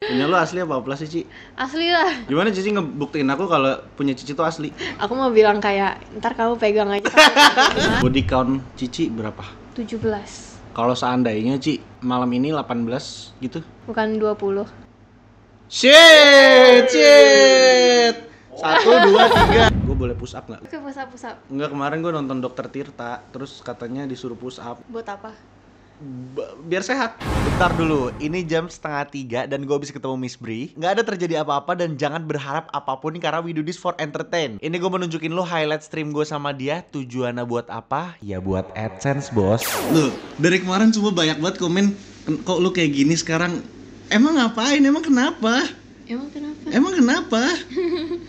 Punya lu asli apa oplas sih, Ci? Asli lah. Gimana Cici ngebuktiin aku kalau punya Cici itu asli? Aku mau bilang kayak, ntar kamu pegang aja. Body count Cici berapa? 17. Kalau seandainya Ci, malam ini 18 gitu. Bukan 20. Shit. 1, 2, 3. Gue boleh push up nggak? Oke, push up. Enggak, kemarin gue nonton Dokter Tirta, terus katanya disuruh push up. Buat apa? Biar sehat. Bentar dulu, ini jam 2:30 dan gue habis ketemu Miss Bri. Nggak ada terjadi apa-apa dan jangan berharap apapun karena we do this for entertain. Ini gue mau nunjukin lo highlight stream gue sama dia. Tujuannya buat apa? Ya buat AdSense, bos. Loh, dari kemarin cuma banyak banget komen, kok lu kayak gini sekarang? Emang ngapain? Emang kenapa? Emang kenapa?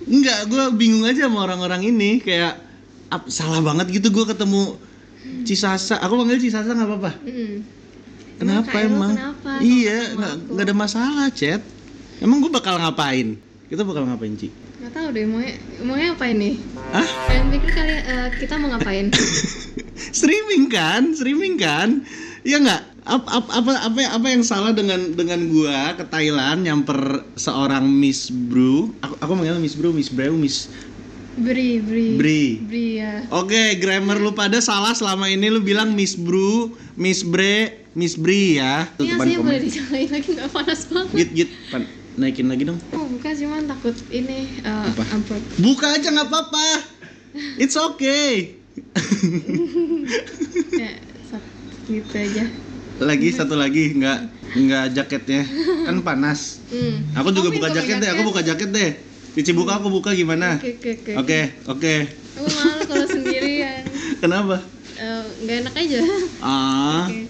Enggak, gue bingung aja sama orang-orang ini. Kayak salah banget gitu gue ketemu Cisasa. Aku panggil Cisasa nggak apa-apa. Kenapa emang? Kenapa? Iya, nggak ada masalah, Chat. Emang gue bakal ngapain? Kita bakal ngapain, Ci? Nggak tahu deh, maunya apa ini? Hah? Kalian pikir kita mau ngapain? Streaming kan? Iya nggak? Apa yang salah dengan gua ke Thailand nyamper seorang Miss Bru? Aku manggilnya Miss Bru, Miss Breu, Miss Bri ya. Oke, grammar lu pada salah selama ini. Lu bilang Miss Bru, Miss Bre, Miss Bri ya. Ini aslinya boleh dicalain lagi, nggak panas banget. Git, naikin lagi dong. Oh, bukan, cuman takut ini amplop. Buka aja nggak apa-apa. It's okay. Ya, gitu aja. Satu lagi nggak jaketnya kan panas. Aku juga buka jaket deh. Aku buka jaket deh. Cici buka, aku buka gimana? Oke. Aku malu kalau sendirian. Kenapa? Nggak enak aja. Okay.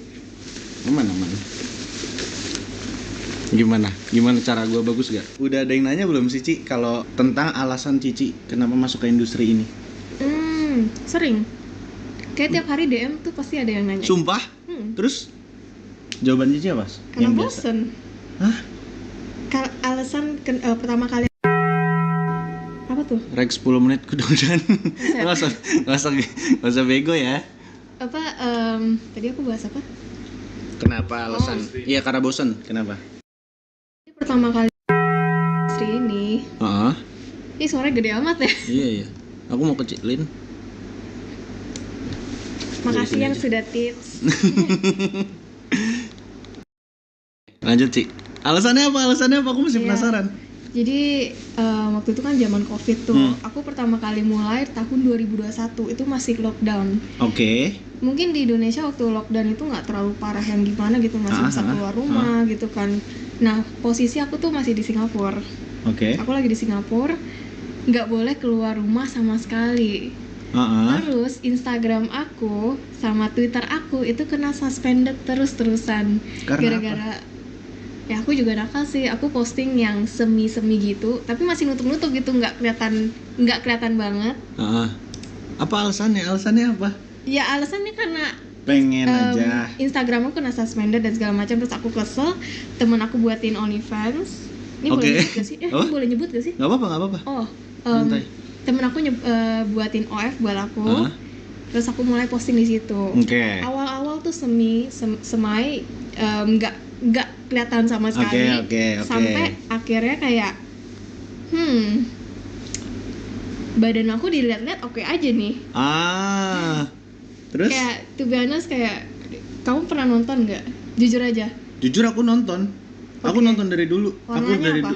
Mana? Gimana cara gue bagus gak? Udah ada yang nanya belum sih, Ci, kalau tentang alasan Cici kenapa masuk ke industri ini? Sering. Kayak tiap hari DM tuh pasti ada yang nanya. Sumpah? Terus jawaban Cici apa? Karena bosen. Hah? Alasan pertama kali apa tuh? Rek 10 menit kudu-kuduan. Nggak usah bego ya. Apa tadi aku bahas apa? Kenapa alasan? Iya, karena bosen. Kenapa? Pertama kali istri ini. Ih, suaranya gede amat ya. Iya. Aku mau kecilin. Makasih yang sudah tips. Lanjut, Ci. Alasannya apa? Aku masih penasaran. Jadi waktu itu kan zaman COVID tuh. Aku pertama kali mulai tahun 2021, itu masih lockdown. Oke. Mungkin di Indonesia waktu lockdown itu nggak terlalu parah yang gimana gitu, masih bisa keluar rumah gitu kan. Nah, posisi aku tuh masih di Singapura. Oke. Aku lagi di Singapura, nggak boleh keluar rumah sama sekali. Terus Instagram aku sama Twitter aku itu kena suspended terus-terusan. Gara-gara ya aku juga nakal sih, aku posting yang semi gitu, tapi masih nutup gitu, nggak kelihatan banget. Apa alasannya? Apa? Ya alasannya karena pengen aja. Instagram aku kena suspended dan segala macam, terus aku kesel. Temen aku buatin OnlyFans. Ini boleh nyebut gak sih? Ini boleh nyebut gak sih? Nggak apa-apa. Oh, temen aku buatin OF buat aku. Terus aku mulai posting di situ. Awal-awal tuh semai nggak kelihatan sama sekali. Sampai akhirnya kayak badan aku dilihat-lihat oke aja nih. Terus? Kayak to be honest, kayak kamu pernah nonton nggak? Jujur aja. Jujur aku nonton. Aku nonton dari dulu. Warnanya apa?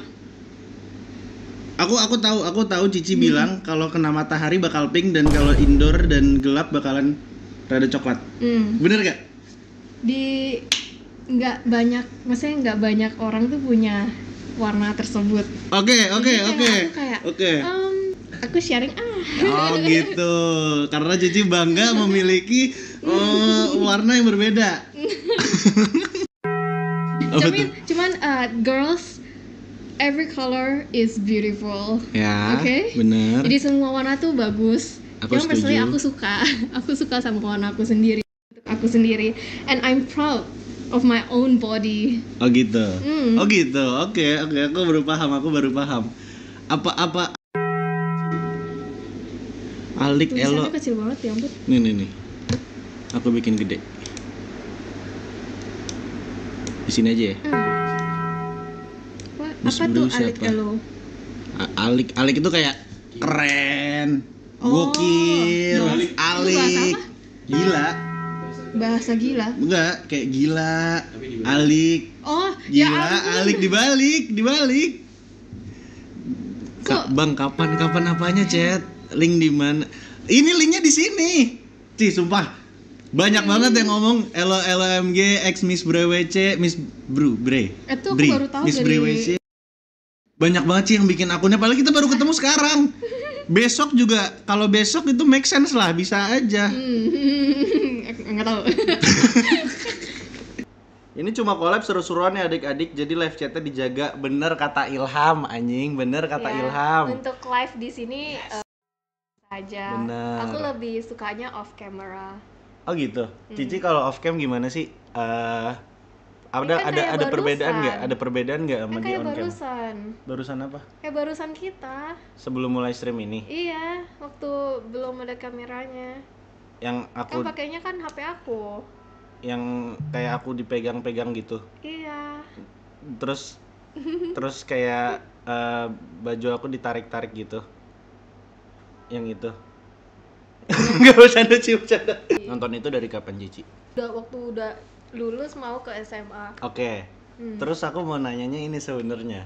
Aku tahu Cici bilang kalau kena matahari bakal pink dan kalau indoor dan gelap bakalan rada coklat. Bener gak? Maksudnya nggak banyak orang tuh punya warna tersebut. Oke. Aku sharing Oh gitu. Karena Cici bangga memiliki warna yang berbeda. Cuman girls, every color is beautiful. Ya, Oke? Bener. Jadi semua warna tuh bagus. Yang personally aku suka sama warna aku sendiri. And I'm proud of my own body. Oh gitu. Oke. Aku baru paham. Apa Alik Elo. Tulisannya kecil banget ya ampun. Nih. Aku bikin gede. Di sini aja ya. Wah, Miss Apa Bro tuh Alik siapa? Elo? Alik itu kayak keren, Oh, gokil, no. Itu bahasa alik, apa? gila, Bahasa gila. enggak kayak gila, alik, Oh, ya gila, ampun. alik dibalik. Kok- Bang, kapan apanya, Chat? Link di mana? Ini linknya di sini. Cih, sumpah. Banyak banget yang ngomong LMG X Miss Bre WC, Miss Bru Bre. Itu aku Bri, baru tahu Miss dari- Bre WC. Banyak banget sih yang bikin akunnya, padahal kita baru ketemu sekarang. Besok juga, kalau besok itu make sense lah, bisa aja. Enggak tahu. Ini cuma collab seru-seruan ya adik-adik, jadi live chatnya dijaga. Bener kata Ilham, anjing, bener kata Ya, Ilham. Untuk live di sini aja. Bener. Aku lebih sukanya off camera. Oh gitu. Cici kalau off cam gimana sih? Ada Kan kayak ada perbedaan barusan. nggak? Ada perbedaan nggak sama Kan di kayak on cam? barusan. Barusan apa? Kayak barusan kita. Sebelum mulai stream ini, Iya, waktu belum ada kameranya. yang Kan aku, pakainya kan HP aku. yang kayak aku dipegang-pegang gitu. Iya. Terus kayak baju aku ditarik-tarik gitu. Yang itu. Nggak bercanda sih, bercanda. Nonton itu dari kapan, Cici? Waktu udah lulus mau ke SMA. Oke. Terus aku mau nanyanya ini sebenarnya.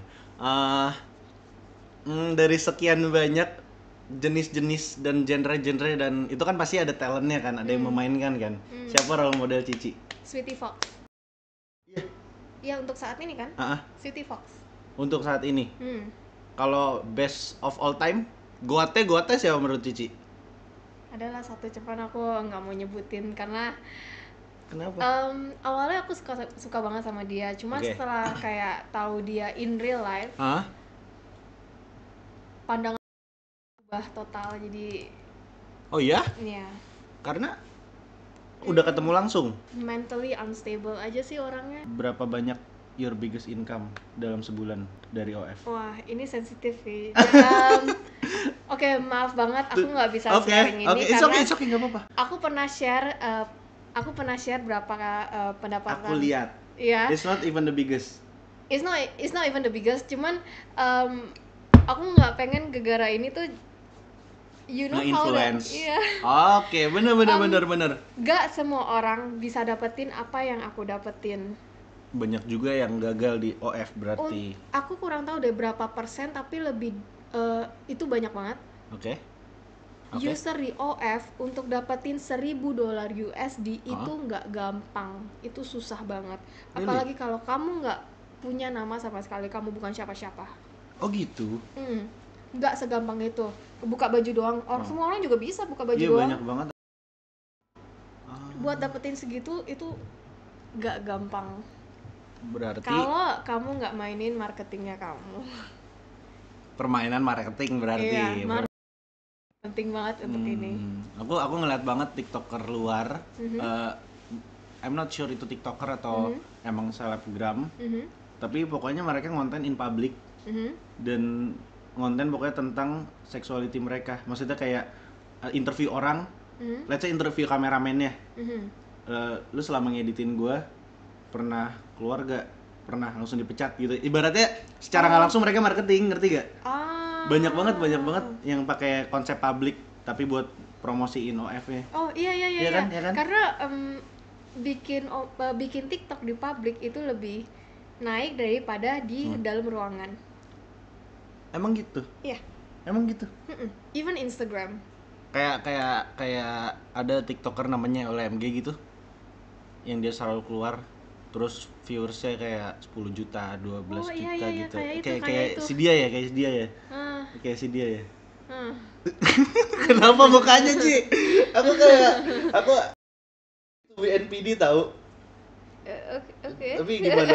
Dari sekian banyak jenis-jenis dan genre-genre, dan itu kan pasti ada talentnya kan, ada yang memainkan kan. Siapa role model Cici? Sweetie Fox. Iya. Iya, untuk saat ini kan? Ah, Sweetie Fox. untuk saat ini. Hmm. Kalau best of all time, Goate siapa menurut Cici? Adalah satu, cuman aku nggak mau nyebutin karena Kenapa? awalnya aku suka banget sama dia, cuma Oke. setelah kayak tahu dia in real life, Hah? pandangan berubah total. Jadi Oh iya? ya Karena udah ketemu langsung. mentally unstable aja sih orangnya. Berapa banyak your biggest income dalam sebulan dari OF? Wah, ini sensitif sih. Oke, maaf banget aku nggak bisa Oke, sharing ini it's karena okay, nggak apa-apa. aku pernah share berapa pendapatan. Aku lihat. Iya. It's not even the biggest. It's not even the biggest, cuman aku nggak pengen gegara ini tuh how that, Nge-influence. iya. Oke, bener. Gak semua orang bisa dapetin apa yang aku dapetin. Banyak juga yang gagal di OF berarti. Aku kurang tahu deh berapa persen, tapi lebih itu banyak banget. Oke. User di OF untuk dapetin $1,000 USD itu nggak gampang, itu susah banget. Really? Apalagi kalau kamu nggak punya nama sama sekali, kamu bukan siapa-siapa. Oh gitu. Nggak segampang itu. Buka baju doang, semua orang juga bisa buka baju Iya, doang. banyak banget. Buat dapetin segitu itu nggak gampang. Berarti Kalau kamu nggak mainin marketingnya kamu. permainan marketing berarti. Iya, penting banget untuk ini. Aku ngeliat banget TikToker luar. I'm not sure itu TikToker atau emang selebgram. Tapi pokoknya mereka ngonten in public. Dan ngonten pokoknya tentang sexuality mereka. Maksudnya kayak interview orang. Let's say interview kameramennya. Lu selama ngeditin gue pernah keluar gak? Pernah langsung dipecat gitu. Ibaratnya secara nggak langsung mereka marketing, ngerti gak? Banyak banget yang pakai konsep publik tapi buat promosiin OF-nya. Oh iya. Iya kan? Karena bikin TikTok di publik itu lebih naik daripada di dalam ruangan. Emang gitu? Iya. Emang gitu? Even Instagram. Kayak ada TikToker namanya OLMG gitu. Yang dia selalu keluar terus viewersnya kayak 10 juta, 12 iya, juta iya, gitu. kayak itu. Si dia ya. Kayak si dia ya. Ah. Kenapa mukanya, Ci? Aku NPD tahu. Oke. Tapi gimana?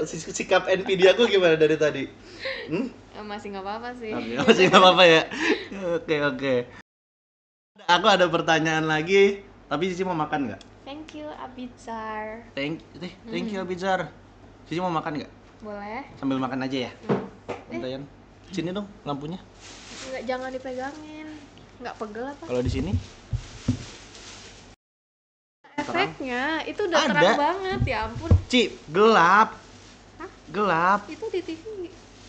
Sikap NPD aku gimana dari tadi? Masih nggak apa-apa sih. Oke, masih nggak apa-apa ya. Oke. Aku ada pertanyaan lagi, tapi Cici mau makan nggak? Thank you Abizar. Thank you Bizar. Cici mau makan nggak? Boleh? Sambil makan aja ya. Bentar, sini dong lampunya. Nggak, jangan dipegangin. Nggak pegel apa? Kalau di sini Efeknya itu udah Ada. terang banget, ya ampun. Ci, gelap. Hah? Gelap. Itu di TV.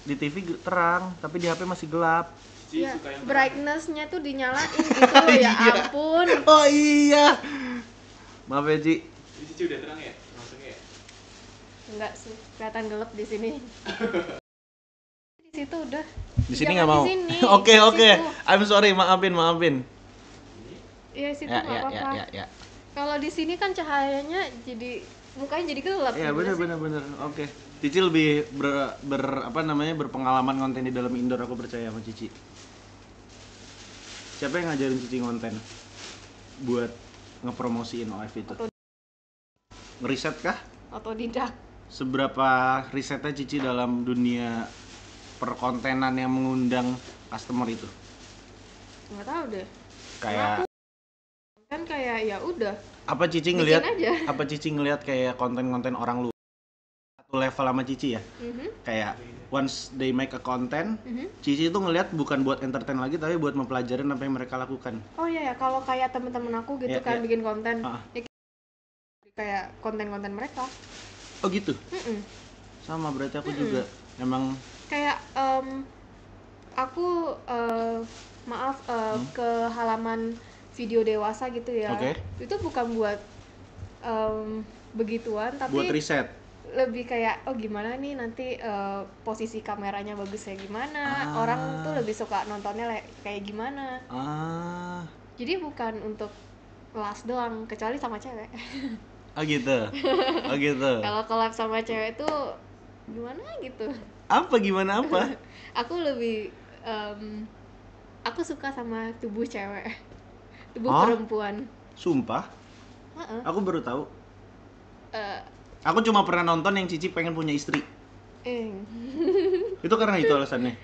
Di TV terang, tapi di HP masih gelap. Ya, brightness-nya tuh dinyalain gitu loh, ya Iya. ampun. Oh iya. Maaf ya, Ci. Cici udah terang ya? Langsungnya ya? Enggak sih, kelihatan gelap di sini. Di situ udah. Di sini Jangan nggak mau. di sini, Oke, di oke. situ. I'm sorry, maafin. Iya, situ Ya, nggak ya, apa-apa. ya. Kalau di sini kan cahayanya jadi mukanya jadi gelap. Ya, gimana sih? bener. Oke. Cici lebih berpengalaman konten di dalam indoor, aku percaya sama Cici. Siapa yang ngajarin Cici konten buat ngepromosiin OF itu? Ngeriset kah? Otodidak. Seberapa risetnya Cici dalam dunia perkontenan yang mengundang customer itu? Nggak tahu deh. Kayak Kan kayak ya udah. apa Cici Bikin ngelihat? aja. Apa Cici ngelihat kayak konten-konten orang luar satu level sama Cici ya? Kayak once they make a content, Cici itu ngelihat bukan buat entertain lagi tapi buat mempelajarin apa yang mereka lakukan. Oh iya ya, kalau kayak temen-temen aku gitu Iya, kan iya. bikin konten, Ah. ya kayak konten-konten mereka. Oh gitu. Mm-mm. Sama berarti aku juga emang Kayak aku maaf ke halaman video dewasa gitu ya. Oke. Itu bukan buat begituan, tapi buat riset. lebih kayak oh gimana nih nanti posisi kameranya bagusnya gimana, Ah. orang tuh lebih suka nontonnya kayak gimana. Ah. Jadi bukan untuk kelas doang, kecuali sama cewek. Oh gitu. Oh gitu. Kalau collab sama cewek tuh gimana gitu. Apa gimana apa? Aku lebih aku suka sama tubuh cewek, tubuh Oh? perempuan. Sumpah? Heeh. Aku baru tahu. Eh, Aku cuma pernah nonton yang Cici pengen punya istri. eh. Itu karena itu alasannya.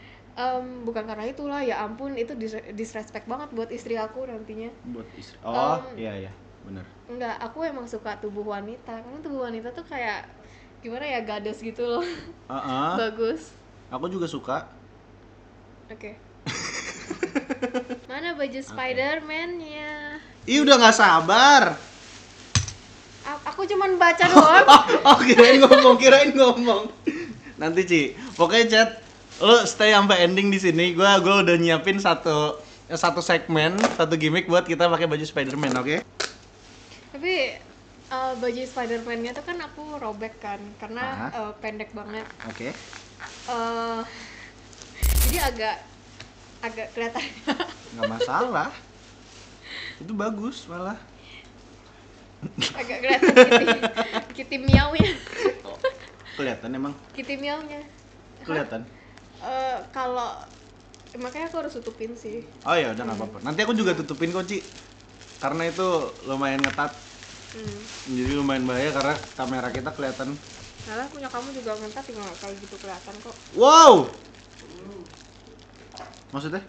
Bukan karena itulah, ya ampun itu disrespect banget buat istri aku nantinya. Buat istri. Oh, Em, iya, benar. Enggak, aku emang suka tubuh wanita. Karena tubuh wanita tuh kayak gimana ya, goddess gitu loh. Heeh. Bagus. Aku juga suka. Oke. Mana baju Spider-Man-nya? Ih, udah nggak sabar. Aku cuman baca doang. Oh, kirain ngomong. Nanti, Ci. Pokoknya chat, lo stay sampai ending di sini. Gua udah nyiapin satu segmen, satu gimmick buat kita pakai baju Spider-Man, oke? Tapi baju Spider-Man-nya tuh kan aku robek kan karena pendek banget. Oke. Jadi agak kelihatan. Nggak masalah. Itu bagus malah. Agak kelihatan kitty miau-nya. Kelihatan emang. Kitty miau-nya. Kelihatan. Kalau makanya aku harus tutupin sih. Oh ya udah nggak apa-apa. Nanti aku juga tutupin kok, Ci. Karena itu lumayan ngetat. Jadi lumayan bahaya karena kamera kita kelihatan. Malah punya kamu juga ngentat tinggal kayak gitu kelihatan kok. Wow. Maksudnya?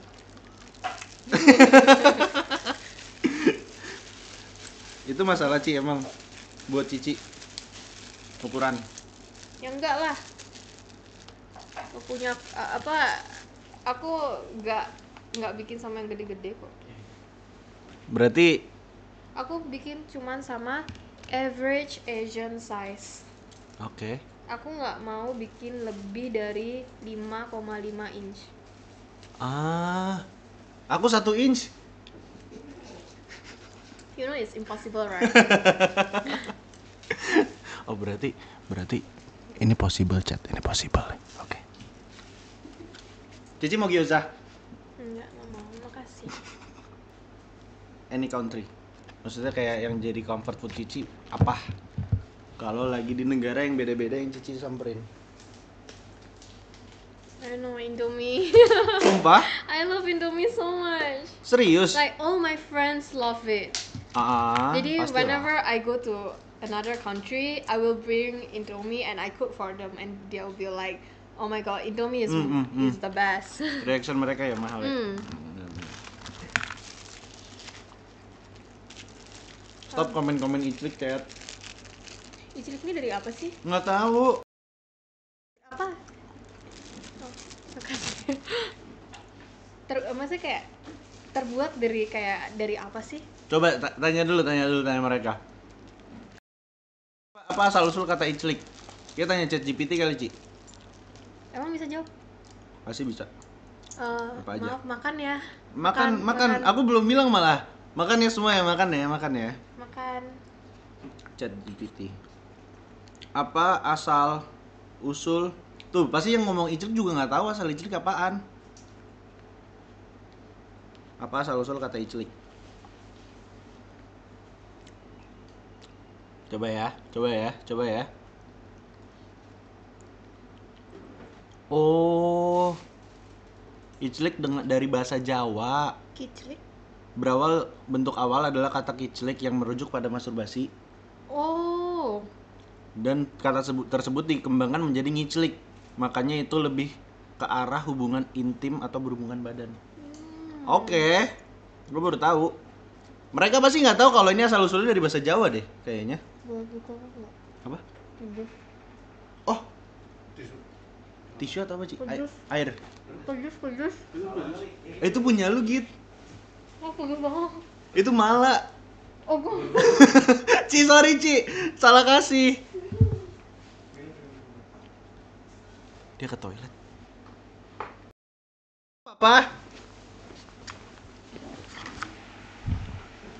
Itu masalah Ci emang buat Cici ukuran. Ya enggak lah. Aku punya aku nggak bikin sama yang gede-gede kok. Berarti Aku bikin cuman sama average Asian size. oke. Aku nggak mau bikin lebih dari 5,5 inch. Aku 1 inch. You know it's impossible, right? Oh berarti ini possible, chat. Ini possible. Oke. Cici mau gyoza? Enggak mau, makasih. Any country. Maksudnya kayak yang jadi comfort food Cici apa? Kalau lagi di negara yang beda-beda yang Cici samperin. I know Indomie. Sumpah? I love Indomie so much. Serius? Like all my friends love it. Jadi pastilah. whenever I go to another country, I will bring Indomie and I cook for them and they'll be like, "Oh my god, Indomie is the best." Reaction mereka ya mahal ya. Stop komen-komen iclik, chat. Icilik ini dari apa sih? Nggak tahu. Apa? Oh, makasih. Maksudnya kayak terbuat dari apa sih? Coba tanya dulu mereka. Apa asal usul kata iclik? Kita tanya ChatGPT kali, Ci. Emang bisa jawab? Pasti bisa. Apa aja? Maaf, makan ya. Makan. Aku belum bilang malah. Makan ya semua ya, makan ya. Makan. ChatGPT. Apa asal usul? Tuh, pasti yang ngomong iclik juga nggak tahu asal iclik apaan. Apa asal usul kata iclik? Coba ya. Oh, iclik dari bahasa Jawa. Kiclik. Bentuk awal adalah kata kiclik yang merujuk pada masturbasi. Oh. Dan kata tersebut dikembangkan menjadi ngiclik. Makanya itu lebih ke arah hubungan intim atau berhubungan badan. Oke. Gue baru tahu. Mereka pasti nggak tahu kalau ini asal usulnya dari bahasa Jawa deh, kayaknya. Boleh buka enggak? Apa? Pejus. Oh. Tisu atau apa, Ci? Air. Pejus. Itu punya lu, Git. Oh, pejus banget. Itu Mala. Oh, gua. Ci, sorry, Ci. Salah kasih. Dia ke toilet. Apa?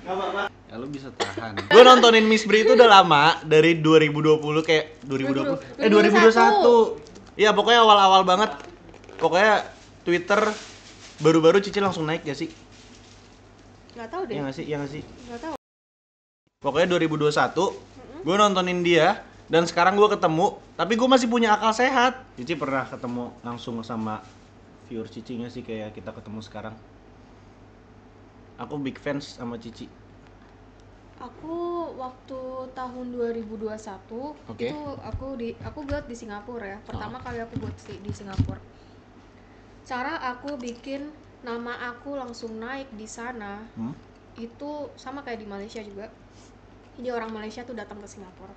Gak apa-apa. Ya lu bisa tahan. Gue nontonin Miss Bri itu udah lama, dari 2020 kayak 2021. Iya, pokoknya awal-awal banget. Pokoknya Twitter baru-baru Cici langsung naik gak sih? Nggak tahu deh. Iya gak sih? Nggak tahu. Pokoknya 2021 gue nontonin dia dan sekarang gue ketemu, tapi gue masih punya akal sehat. Cici pernah ketemu langsung sama viewer Cici nggak sih kayak kita ketemu sekarang? Aku big fans sama Cici. Aku waktu tahun 2021 Oke. itu aku buat di Singapura ya. Pertama kali aku buat di Singapura. Cara aku bikin nama aku langsung naik di sana itu sama kayak di Malaysia juga. Jadi orang Malaysia tuh datang ke Singapura.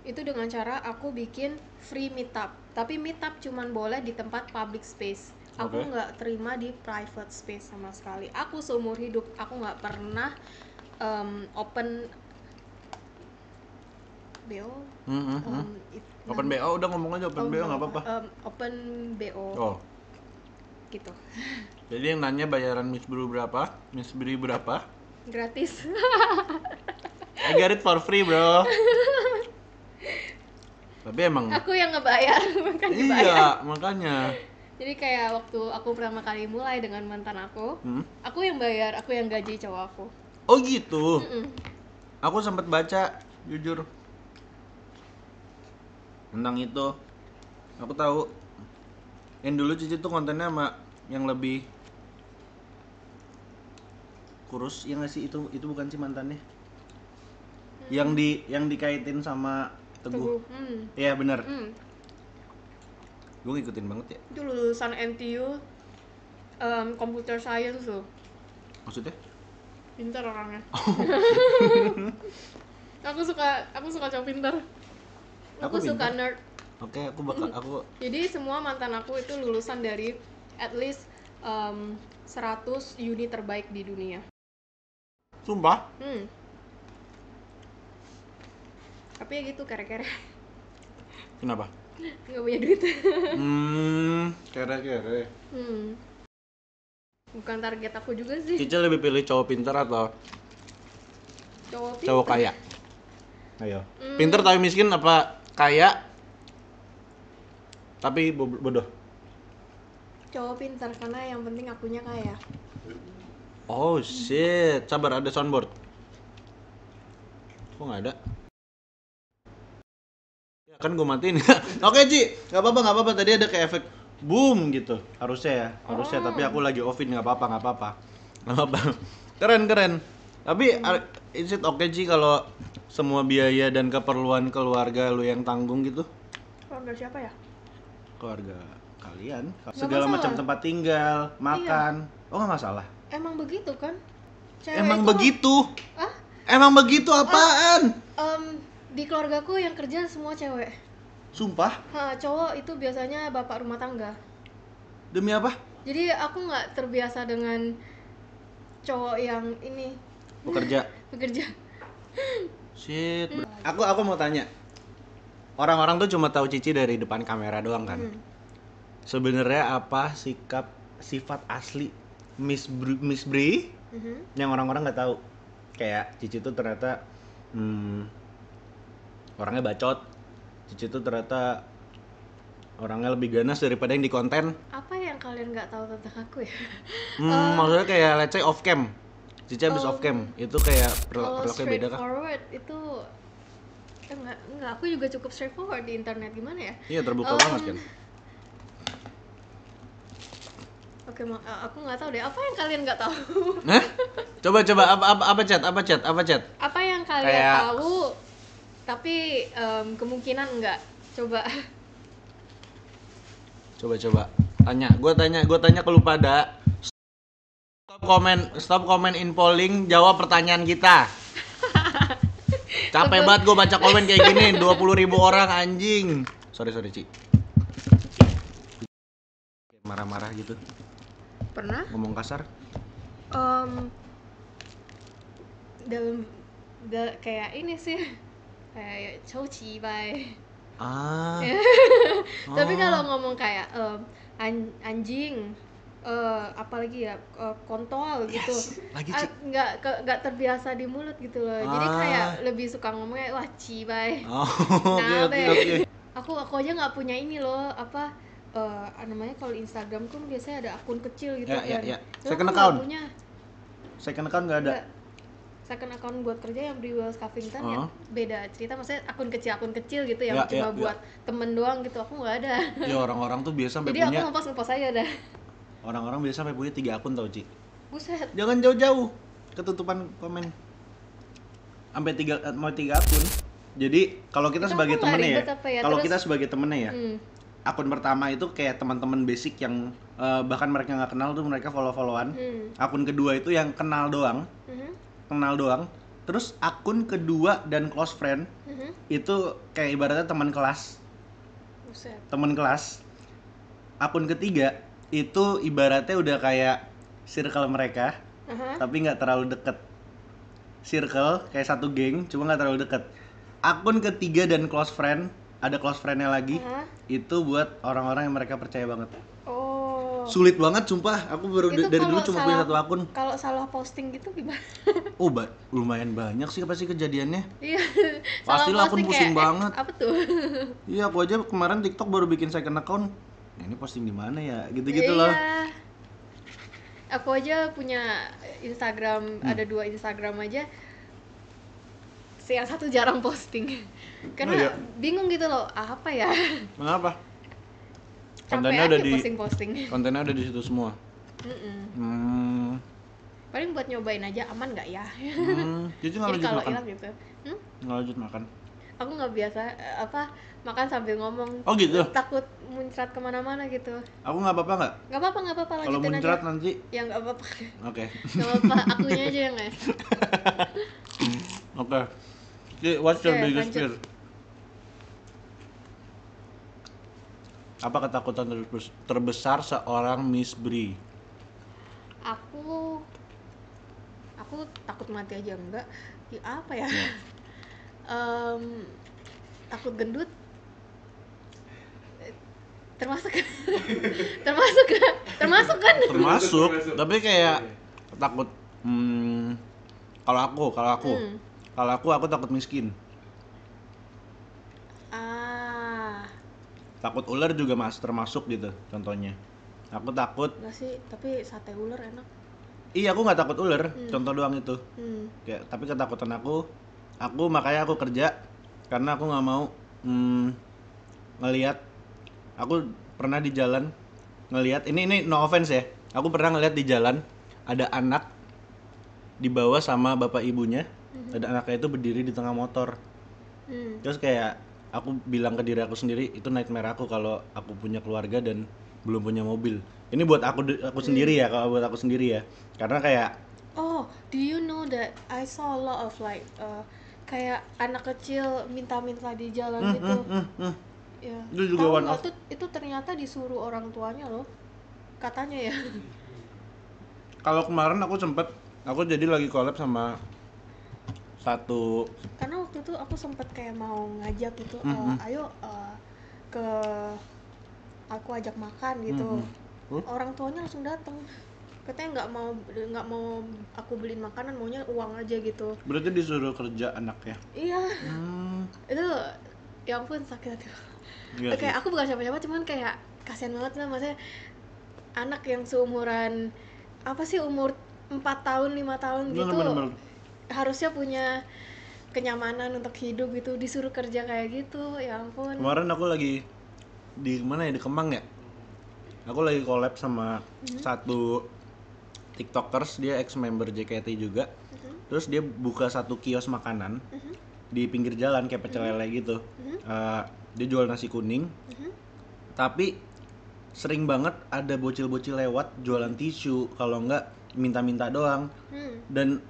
Itu dengan cara aku bikin free meetup. Tapi meetup cuman boleh di tempat public space. Aku nggak terima di private space sama sekali. Aku seumur hidup aku nggak pernah open BO. Open BO udah ngomong aja open BO nggak apa-apa. Open BO. Oh. Gitu. Jadi yang nanya bayaran Miss Bri berapa? Gratis. I get it for free, bro. Tapi emang Aku yang ngebayar, bukan dibayar. iya, makanya. Jadi kayak waktu aku pertama kali mulai dengan mantan aku yang bayar, aku yang gaji cowok aku. Oh gitu. Aku sempat baca, jujur, tentang itu. Aku tahu. Yang dulu Cici tuh kontennya sama yang lebih kurus, ya nggak sih? Itu bukan sih mantannya? Yang dikaitin sama Teguh. Iya benar. Gue ngikutin banget ya. Itu lulusan NTU computer science tuh. Maksudnya? Pintar orangnya. Aku suka cowok pintar. Aku suka nerd. Oke, aku Jadi semua mantan aku itu lulusan dari at least 100 uni terbaik di dunia. sumpah. Tapi ya gitu, kere-kere. Kenapa? Nggak punya duit. Kere-kere. Bukan target aku juga sih. Cici lebih pilih cowok pintar atau cowok kaya? Ayo. Pintar tapi miskin apa kaya tapi bodoh? Cowok pintar karena yang penting akunya kaya. Oh shit, sabar ada soundboard. Kok nggak ada? Ya kan gue matiin. Oke Ci, nggak apa-apa. Tadi ada kayak efek boom gitu. Harusnya ya, tapi aku lagi offin, nggak apa-apa. Keren. Tapi is it okay Ci kalau semua biaya dan keperluan keluarga lu yang tanggung gitu? Keluarga siapa ya? Keluarga kalian, Nggak segala masalah. macam tempat tinggal, makan. Oh nggak masalah. Emang begitu kan? Cewek Emang itu begitu? Ah? Emang begitu apaan? Di keluargaku yang kerja semua cewek. Sumpah? Cowok itu biasanya bapak rumah tangga. Demi apa? Jadi aku nggak terbiasa dengan cowok yang ini Bekerja. Shit. Aku mau tanya. Orang-orang tuh cuma tahu Cici dari depan kamera doang kan. sebenarnya apa sifat asli Miss Bri yang orang-orang nggak tahu. Kayak Cici tuh ternyata orangnya bacot. Cici tuh ternyata orangnya lebih ganas daripada yang di konten. Apa yang kalian nggak tahu tentang aku ya? Maksudnya kayak let's say off cam. Cici habis off cam itu kayak Kalau perilakunya beda kah? straightforward itu enggak, aku juga cukup straightforward di internet, gimana ya? Iya, terbuka banget kan. Oke, aku nggak tahu deh. Apa yang kalian nggak tahu? Hah? Coba apa chat? Apa yang kalian Kayak- tahu? Tapi kemungkinan enggak. Coba. Coba. Gue tanya ke lu pada. Stop komen in polling, jawab pertanyaan kita. Capek banget gue baca komen kayak gini, 20.000 orang anjing. Sorry Ci. Marah-marah gitu, Pernah? ngomong kasar. Kayak ini sih. Kayak coci bye. Ah. Tapi kalau ngomong kayak anjing, apalagi ya kontol gitu, Lagi, Ci. nggak terbiasa di mulut gitu loh. Jadi kayak lebih suka ngomongnya wah cibai. Oh, Nah, oke. aku aja nggak punya ini loh, apa namanya kalau Instagram kan biasanya ada akun kecil gitu Ya. kan. Terus Second aku nggak account? punya. Second account nggak ada. Nggak. Second account buat kerja yang di Wells Covington ya beda cerita, maksudnya akun kecil gitu yang cuma buat temen doang gitu, aku nggak ada. Ya orang-orang tuh biasa sampai Jadi punya. aku ngepost aja dah. Orang-orang biasa sampai punya 3 akun tau, Ci. Buset. Jangan jauh-jauh ketutupan komen. Sampai 3 akun. Jadi kalau kita Itu sebagai aku nggak temennya ribet apa ya, kalau terus- kita sebagai temennya ya, akun pertama itu kayak teman-teman basic yang bahkan mereka nggak kenal tuh mereka follow-followan. Akun kedua itu yang kenal doang. Terus akun kedua dan close friend itu kayak ibaratnya teman kelas. Buset. Teman kelas. Akun ketiga itu ibaratnya udah kayak circle mereka, tapi nggak terlalu deket. Circle kayak satu geng, cuma nggak terlalu deket. Akun ketiga dan close friend, ada close friendnya lagi, itu buat orang-orang yang mereka percaya banget. Oh. Sulit banget sumpah, aku baru Itu dari dulu kalau cuma punya satu akun. Kalau salah posting gitu gimana? Oh, lumayan banyak sih pasti kejadiannya. Iya. Pastilah salah akun posting pusing kayak, banget. Apa tuh? Iya, aku aja kemarin TikTok baru bikin second account. Nah, ini posting di mana ya? Gitu-gitu loh. Iya. Aku aja punya Instagram, ada 2 Instagram aja. Yang satu jarang posting. Karena bingung gitu loh, apa ya? Kenapa? Capek aja posting-posting. Kontennya ada di situ semua. Paling buat nyobain aja aman nggak ya? Jadi nggak Jadi lanjut kalau makan. hilang gitu. Nggak lanjut makan. Aku nggak biasa makan sambil ngomong. Oh, gitu? Takut muncrat kemana-mana gitu. Aku nggak apa-apa nggak? Nggak apa-apa Kalau lanjutin muncrat aja. nanti. Ya nggak apa-apa. Oke. Nggak apa-apa, akunya aja yang nggak. Oke. Jadi, what's your Oke, biggest lanjut. fear? Apa ketakutan terbesar seorang Miss Bri? Aku takut mati aja enggak. Ya, apa ya? Takut gendut. Termasuk kan? Termasuk, tapi kayak takut. Kalau aku takut miskin. Takut ular juga termasuk gitu contohnya. Aku takut. Enggak sih, tapi sate ular enak. Iya, aku nggak takut ular, contoh doang itu. Kayak, tapi ketakutan aku makanya aku kerja karena aku nggak mau ngelihat. Aku pernah di jalan ngelihat, ini no offense ya, aku pernah ngelihat di jalan ada anak dibawa sama bapak ibunya, ada anaknya itu berdiri di tengah motor. Terus kayak aku bilang ke diri aku sendiri, itu nightmare aku kalau aku punya keluarga dan belum punya mobil. Ini buat aku sendiri ya, kalau buat aku sendiri ya. Karena kayak Do you know that I saw a lot of like kayak anak kecil minta-minta di jalan gitu. Ya. Itu juga Tahu one nggak of. tuh, itu ternyata disuruh orang tuanya loh. Katanya ya. Kalau kemarin aku jadi lagi collab sama satu. Karena waktu itu aku sempet kayak mau ngajak gitu, ayo ke aku ajak makan gitu. Orang tuanya langsung datang, katanya nggak mau aku beliin makanan, maunya uang aja gitu. Berarti disuruh kerja anaknya? Iya. Itu ya ampun sakit hati. Kayak aku bukan siapa-siapa, cuman kayak kasihan banget lah, maksudnya anak yang seumuran apa sih, umur 4 tahun 5 tahun gitu, Bener. harusnya punya kenyamanan untuk hidup gitu, disuruh kerja kayak gitu, ya ampun. Kemarin aku lagi di mana ya, di Kemang ya, aku lagi collab sama satu tiktokers, dia ex member JKT juga. Terus dia buka satu kios makanan di pinggir jalan kayak pecel lele gitu. Dia jual nasi kuning, tapi sering banget ada bocil-bocil lewat jualan tisu, kalau enggak minta-minta doang. Dan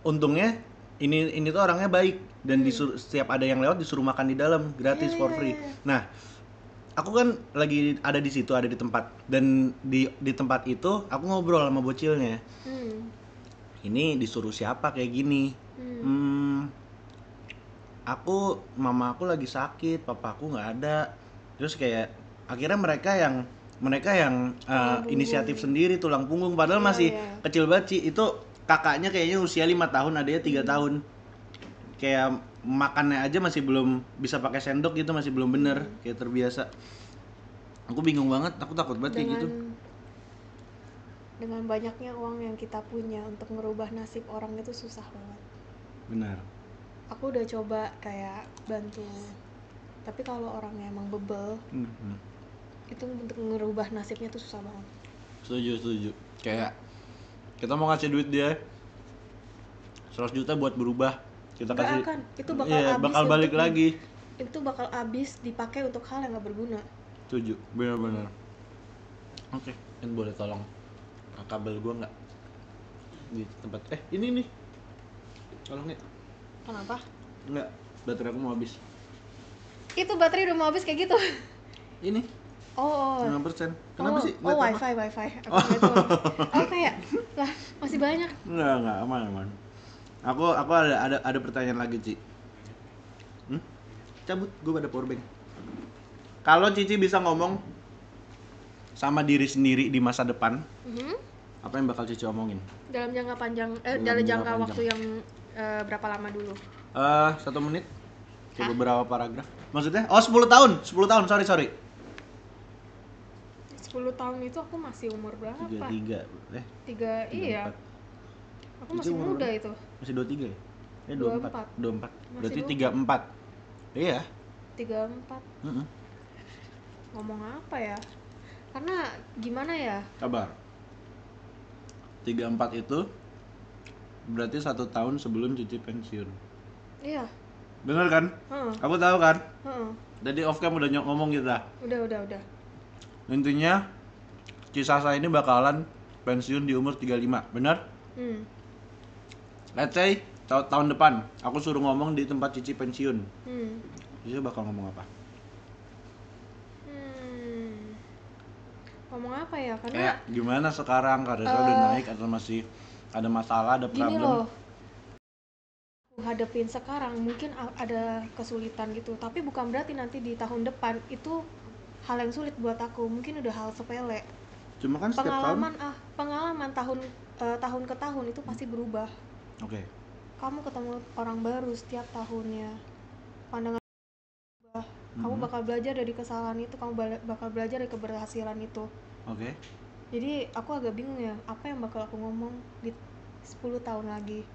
untungnya ini tuh orangnya baik, dan disuruh, setiap ada yang lewat disuruh makan di dalam gratis for free. Nah, aku kan lagi ada di situ, ada di tempat, dan di tempat itu aku ngobrol sama bocilnya. Ini disuruh siapa kayak gini? Mama aku lagi sakit, papa aku nggak ada. Terus kayak akhirnya mereka yang inisiatif sendiri, tulang punggung, padahal masih kecil banget sih. Itu kakaknya kayaknya usia 5 tahun, adanya 3 tahun. Kayak makannya aja masih belum bisa pakai sendok gitu, masih belum bener, kayak terbiasa. Aku bingung banget, aku takut banget kayak gitu. Dengan banyaknya uang yang kita punya, untuk merubah nasib orang itu susah banget. Benar. Aku udah coba kayak bantu, tapi kalau orangnya emang bebel, itu untuk ngerubah nasibnya tuh susah banget. Setuju. Kayak kita mau ngasih duit dia 100 juta buat berubah, kita Nggak kasih, akan, itu bakal balik lagi. Itu bakal habis dipakai untuk hal yang nggak berguna. Setuju, benar. Oke, kan boleh tolong kabel gua nggak di tempat ini nih, tolong ya. Kenapa? Nggak, baterai aku mau habis. Itu baterai udah mau habis kayak gitu? Ini Oh 5%. Kenapa sih? Oh, wifi. Aku kayak lah masih banyak. Enggak, aman. Aku ada pertanyaan lagi, Ci. Cabut, gue ada power bank. Kalau Cici bisa ngomong sama diri sendiri di masa depan, apa yang bakal Cici omongin? Dalam jangka panjang, dalam jangka waktu yang berapa lama dulu? 1 menit. Coba beberapa paragraf. Maksudnya? Oh, 10 tahun. Sorry. 10 tahun itu aku masih umur berapa? 33. 3, iya. Aku masih muda itu. Masih 23 ya? 24. 24. Berarti 24. 34. Iya. 34. Ngomong apa ya? Karena gimana ya? Kabar. 34 itu berarti 1 tahun sebelum Cici pensiun. Iya. Bener kan? Aku tahu kan? Jadi off cam udah ngomong kita. Udah. Intinya kisah saya ini bakalan pensiun di umur 35, benar? Let's say tahun depan aku suruh ngomong di tempat Cici pensiun. Cici bakal ngomong apa? Ngomong apa ya? Karena kayak gimana sekarang, karirnya udah naik atau masih ada masalah, ada problem? Gini loh, hadapin sekarang mungkin ada kesulitan gitu, tapi bukan berarti nanti di tahun depan itu hal yang sulit buat aku. Mungkin udah hal sepele. Cuma kan setiap pengalaman tahun ke tahun itu pasti berubah. Oke. Kamu ketemu orang baru setiap tahunnya, pandangan berubah. Kamu bakal belajar dari kesalahan itu, kamu bakal belajar dari keberhasilan itu. Oke. Jadi aku agak bingung ya, apa yang bakal aku ngomong di 10 tahun lagi.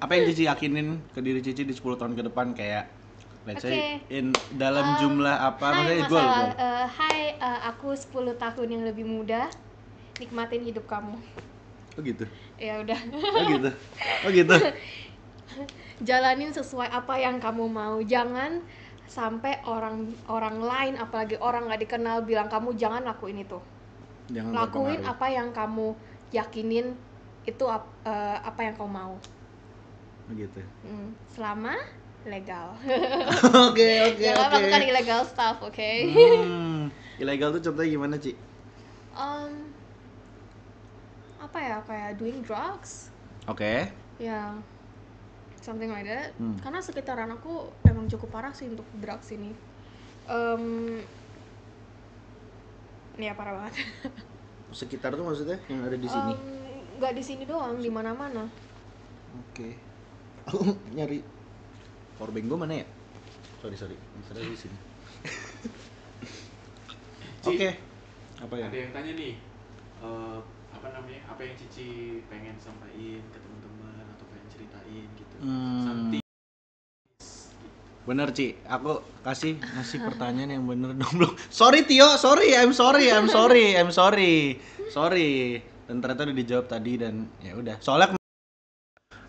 Apa yang Cici yakinin ke diri Cici di 10 tahun ke depan, kayak let's say dalam jumlah apa, maksudnya goal. Hai, aku 10 tahun yang lebih muda, nikmatin hidup kamu. Oh gitu? Ya udah. Oh gitu? Jalanin sesuai apa yang kamu mau. Jangan sampai orang lain, apalagi orang gak dikenal, bilang kamu jangan lakuin itu. Lakuin apa yang kamu yakinin, itu apa yang kamu mau. Begitu. Selama legal. Oke. Jangan melakukan illegal stuff, oke? Ilegal tuh contohnya gimana, Ci? Apa ya, kayak doing drugs. Oke. Ya, something like that. Karena sekitaran aku emang cukup parah sih untuk drugs ini. Iya parah banget. Sekitar tuh maksudnya yang ada di sini. Nggak di sini doang, di mana-mana. Oke. Aku nyari powerbank gue mana ya? Sorry. Misalnya di sini. Oke. Apa ya? Ada yang tanya nih, apa namanya? Apa yang Cici pengen sampaikan ke teman-teman atau pengen ceritain gitu? Something. Bener Ci, aku ngasih pertanyaan yang bener dong belum. Sorry Tio, I'm sorry. Dan ternyata udah dijawab tadi dan ya udah. Soalnya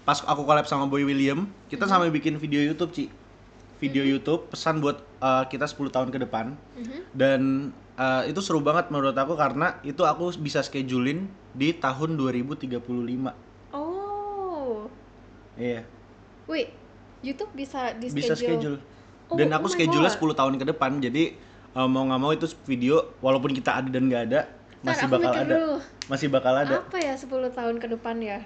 pas aku collab sama Boy William, kita sampai bikin video YouTube Ci. Video YouTube pesan buat kita 10 tahun ke depan. Dan itu seru banget menurut aku karena itu aku bisa schedulein di tahun 2035. Oh. Iya. Wait, YouTube bisa di Bisa schedule. Oh, Dan aku oh my schedule-nya God. 10 tahun ke depan. Jadi mau nggak mau itu video walaupun kita ada dan nggak ada masih Ntar, aku bakal mikir ada. dulu. Masih bakal ada. Apa ya 10 tahun ke depan ya?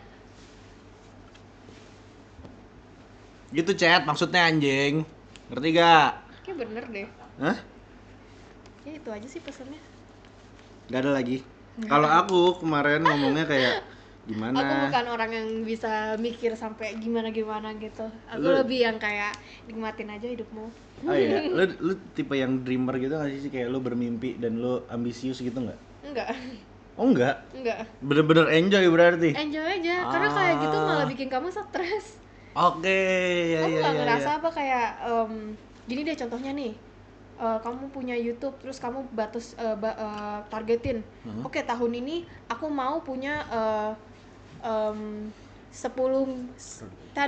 Gitu chat maksudnya anjing. Ngerti gak? Kayak bener deh. Hah? Ya itu aja sih pesannya. Gak ada lagi. Kalau aku kemarin ngomongnya kayak gimana? Aku bukan orang yang bisa mikir sampai gimana gitu. Aku Lu- lebih yang kayak nikmatin aja hidupmu. Oh iya, lu tipe yang dreamer gitu gak sih? Kayak lu bermimpi dan lu ambisius gitu nggak? Enggak, Oh enggak? enggak. Bener-bener enjoy berarti? Enjoy aja, karena kayak gitu Ah. malah bikin kamu stres. Oke, ya Kamu ya nggak ya. ngerasa apa kayak gini deh contohnya nih. Kamu punya YouTube terus kamu targetin. Oke, tahun ini aku mau punya 10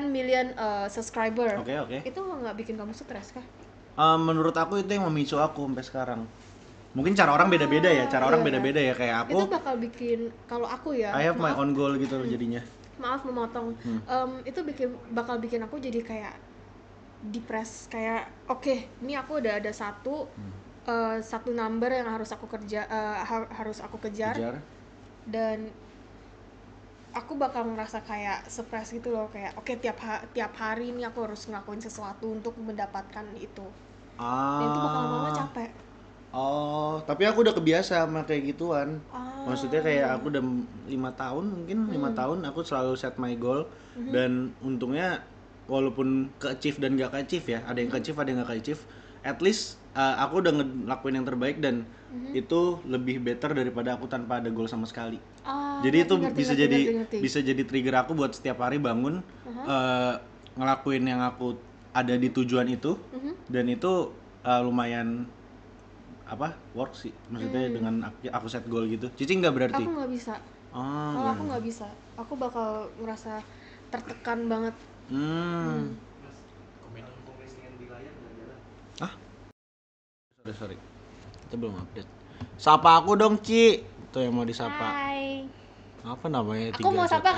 million subscriber. Oke. Itu nggak bikin kamu stres kah? Menurut aku itu yang memicu aku sampai sekarang. Mungkin cara orang beda-beda ya, Iya. kayak aku. Itu bakal bikin, kalau aku ya, I have my maaf, own goal gitu jadinya. maaf memotong. Itu bakal bikin aku jadi kayak depres, kayak oke, ini aku udah ada satu number yang harus aku kejar. Dan aku bakal ngerasa kayak stres gitu loh, kayak oke, tiap hari ini aku harus ngelakuin sesuatu untuk mendapatkan itu. Dan itu bakal lama-lama capek. Oh, tapi aku udah kebiasa sama kayak gituan. Maksudnya kayak aku udah 5 tahun mungkin 5 tahun aku selalu set my goal dan untungnya walaupun ke-achieve dan gak ke-achieve ya, ada yang ke-achieve, ada yang gak ke-achieve, at least aku udah ngelakuin yang terbaik dan itu lebih better daripada aku tanpa ada goal sama sekali. Jadi itu ngerti. bisa jadi trigger aku buat setiap hari bangun ngelakuin yang aku ada di tujuan itu dan itu lumayan work sih maksudnya dengan aku set goal gitu. Cici nggak berarti? Aku nggak bisa. Kalau aku nggak bisa, aku bakal merasa tertekan banget. Komen di layar nggak jalan. Sorry kita belum update. Sapa aku dong Ci, tuh yang mau disapa. Hai. Apa namanya? Aku mau sapa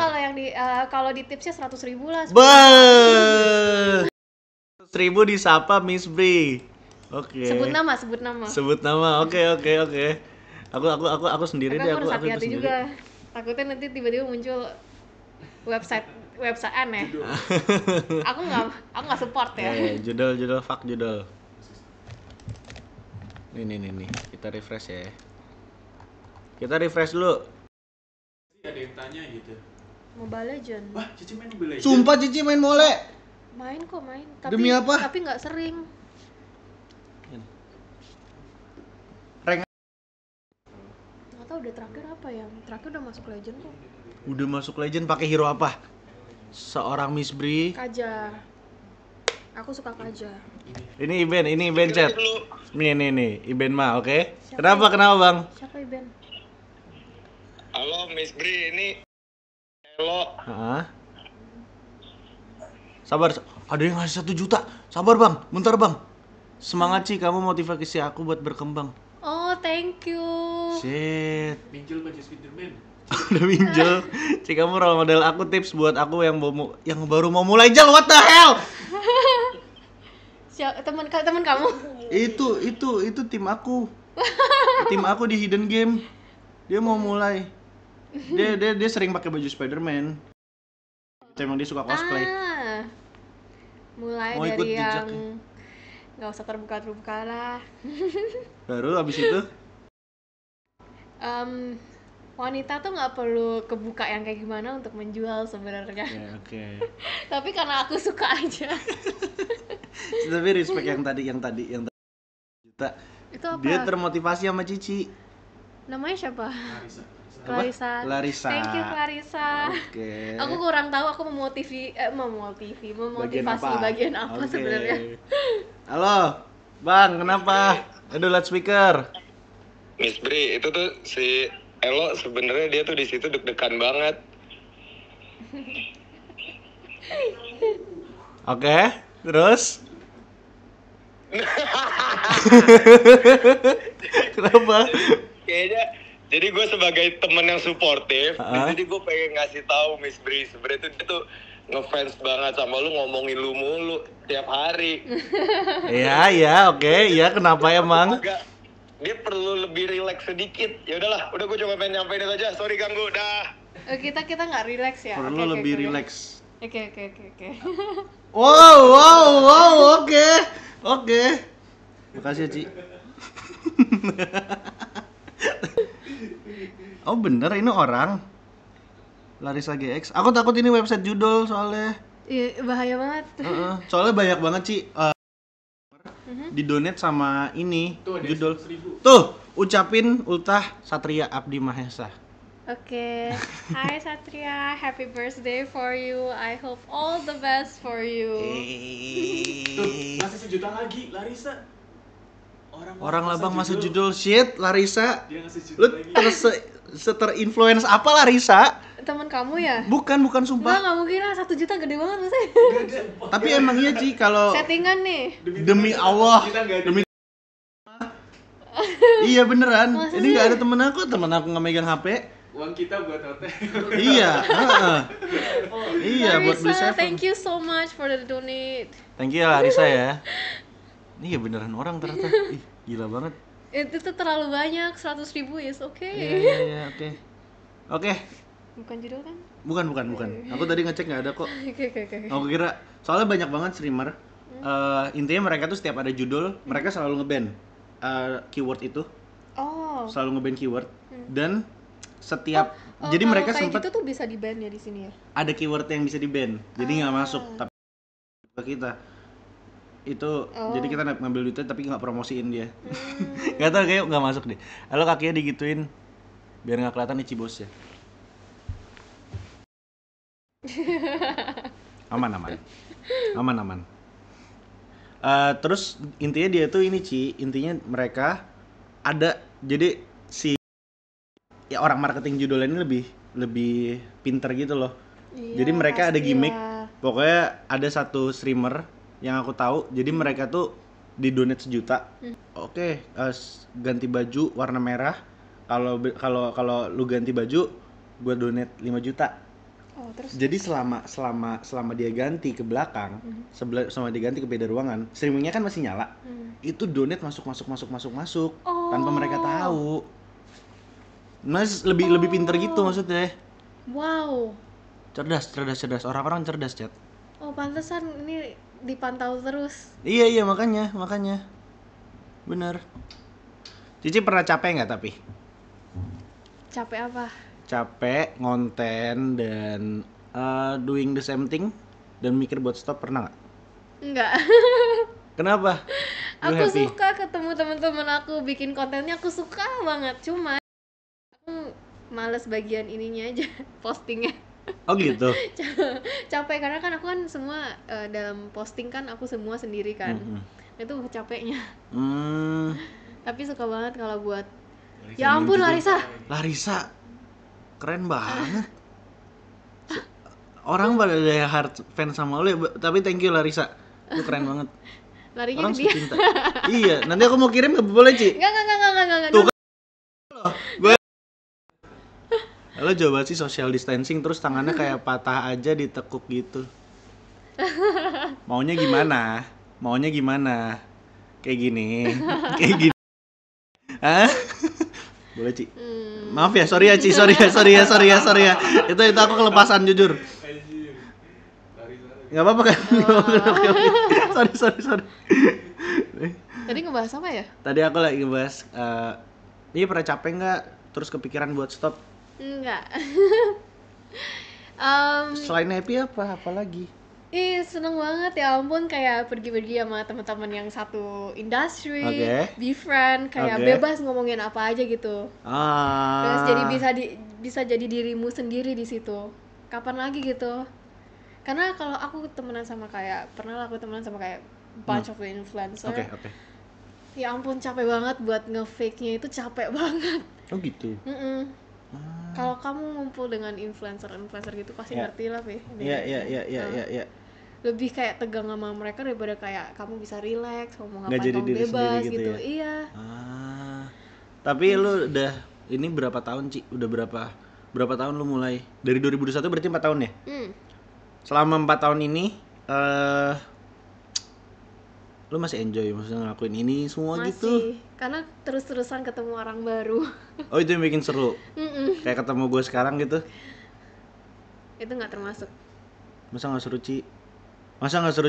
kalau di tipsnya 100.000 lah. 100.000 disapa Miss Bri. Oke. Sebut nama. Oke. Aku sendiri Tapi deh. aku harus Aku hati-hati sendiri. juga. Takutnya nanti tiba-tiba muncul website aneh. Aku nggak support ya. Judul fuck judul. Nih. Kita refresh ya. Kita refresh dulu. Ada yang tanya gitu. Mobile Legend. Wah, Cici main Mobile Legends? Sumpah Cici main mole. Main. Demi apa? Tapi nggak sering. Nggak tahu udah terakhir apa ya. Terakhir udah masuk Legend kok. Udah masuk Legend pakai hero apa? Seorang Miss Bri. Kaja. Aku suka Kaja. Ini Iben chat. Nih, Iben mah, oke? Siapa Kenapa Bang? Siapa Iben? Halo Miss Bri, ini Hello. Heeh. Sabar, ada yang ngasih 1 juta. Sabar Bang, bentar Bang. Semangat Ci, kamu motivasi aku buat berkembang. Oh, thank you. Shit. Minjil baju Spiderman. Udah minjol. Ci, kamu role model aku, tips buat aku yang baru mau mulai Jal, what the hell? Teman kamu? Itu tim aku. Tim aku di Hidden Game. Dia mau mulai. Dia sering pakai baju Spiderman. Emang dia suka cosplay. Mulai Mau ikut dari yang jejaknya. nggak usah terbuka lah. Baru abis itu Wanita tuh nggak perlu kebuka yang kayak gimana untuk menjual sebenarnya. Oke. Tapi karena aku suka aja. Tapi respect yang tadi juta. Itu apa? Dia termotivasi sama Cici. Namanya siapa? Larissa. Clarissa. Larissa. Thank you Clarissa. Oke. Aku kurang tahu aku memotivasi bagian apa Oke. sebenarnya. Halo, Bang, kenapa? Aduh, loudspeaker. Miss Bri, itu tuh si Elo sebenarnya dia tuh di situ deg-degan banget. Oke, terus? Kenapa? Kayaknya jadi gue sebagai temen yang suportif, Ah. jadi gue pengen ngasih tahu Miss Bri sebenarnya tuh dia tuh ngefans banget sama lu, ngomongin lu mulu tiap hari. Iya, oke, iya, kenapa emang? Agak dia perlu lebih rileks sedikit. Ya udahlah, udah gue coba pengen nyampein itu aja. Sorry ganggu, dah. Kita nggak relax ya. Perlu Oke, lebih oke. rileks. Oke. Wow, oke. Makasih ya, Ci. Oh bener, ini orang Larissa GX. Aku takut ini website judul soalnya. Iya, bahaya banget. Soalnya banyak banget Ci didonate sama ini Tuh ada judul. 100.000. Tuh, ucapin ultah Satria Abdi Mahesa. Oke. Hai Satria, happy birthday for you. I hope all the best for you. Tuh, masih 1 juta lagi, Larissa. Orang labang masuk judul shit Larissa. Dia ngasih juta Lu lagi. terinfluence apa Larissa? Teman kamu ya? Bukan Enggak, sumpah. nggak mungkin lah, 1 juta gede banget maksudnya. Tapi emang iya Ci kalau Settingan nih. demi Allah, Kita nggak ada. demi iya beneran. Masa Ini sih? nggak ada temen aku nggak megang HP. Uang kita buat hotel. Iya, heeh. Iya buat beli Larissa, seven. thank you so much for the donate. Thank you ya Larissa ya. Iya beneran orang ternyata. Ih, gila banget. Itu tuh terlalu banyak, 100.000 is okay. Iya, oke. Oke, Bukan judul kan? bukan. Aku tadi ngecek nggak ada kok. Oke. Aku kira soalnya banyak banget streamer. Intinya mereka tuh setiap ada judul, mereka selalu ngeband keyword itu, Oh. selalu ngeband keyword dan setiap jadi kalau mereka kayak sempat gitu tuh bisa di ban ya di sini ya. ada keyword yang bisa di ban, jadi nggak masuk. Tapi ke kita itu jadi kita ngambil duitnya tapi nggak promosiin dia. Nggak tahu kayak nggak masuk deh. Lalu kakinya digituin biar nggak kelihatan Ichi bos ya. Aman. Terus intinya dia tuh ini intinya mereka ada jadi si ya orang marketing judul ini lebih pinter gitu loh. Iya, Jadi mereka ada gimmick. pastilah. Pokoknya ada satu streamer yang aku tahu. Jadi mereka tuh di donate 1 juta. Oke, ganti baju warna merah. Kalau lu ganti baju, gua donate 5 juta. Oh, terus Jadi selama dia ganti ke belakang, selama dia ganti ke beda ruangan, streamingnya kan masih nyala. Itu donate masuk tanpa mereka tahu. Mas lebih pinter gitu maksudnya. wow. Cerdas. Orang-orang cerdas, Chat. Oh, pantesan ini dipantau terus. Iya makanya. Bener. Cici pernah capek nggak tapi? Capek apa? Capek ngonten dan doing the same thing dan mikir buat stop pernah nggak? Enggak. Kenapa? Lu Aku happy? suka ketemu teman-teman aku bikin kontennya, aku suka banget. Cuma aku males bagian ininya aja, postingnya. Oh gitu. Capek karena kan aku kan semua dalam posting kan aku semua sendiri kan. Itu capeknya. Tapi suka banget kalau buat ya ampun Larissa keren banget. Orang pada ada hard fan sama lu ya, tapi thank you Larissa. Lu keren banget. larinya Orang ke dia. secinta. Iya, nanti aku mau kirim nggak boleh, Ci? Enggak. Tuh, Lo coba sih social distancing terus tangannya kayak patah aja ditekuk gitu. Maunya gimana? Kayak gini. Hah? Boleh, Ci? Maaf ya, sorry ya, Ci. Sorry ya. Itu aku kelepasan jujur. Enggak apa-apa kan? Oke. Sorry. Tadi ngebahas apa ya? Tadi aku lagi ngebahas, iya pernah capek nggak terus kepikiran buat stop? Enggak. Selain happy apa lagi? Seneng banget ya ampun, kayak pergi-pergi sama teman-teman yang satu industri, Oke. be friend, kayak Oke. bebas ngomongin apa aja gitu. Terus jadi bisa jadi dirimu sendiri di situ. Kapan lagi gitu? Karena kalau aku temenan sama kayak bunch of influencer. Oke. Ya ampun, capek banget buat nge-fake-nya, itu capek banget. Oh gitu. Kalau kamu ngumpul dengan influencer gitu pasti Ya. ngerti lah, Pe. Iya. Lebih kayak tegang sama mereka daripada kayak kamu bisa relax, ngomong Nggak apa jadi kamu diri bebas sendiri gitu. gitu ya? Iya. Tapi lu udah ini berapa tahun, Ci? Udah berapa tahun lu mulai? Dari 2021 berarti 4 tahun ya? Selama 4 tahun ini lu masih enjoy maksudnya ngelakuin ini semua gitu? Masih, karena terus-terusan ketemu orang baru. Oh, itu yang bikin seru. Kayak ketemu gue sekarang gitu. Itu nggak termasuk. Masa nggak seru,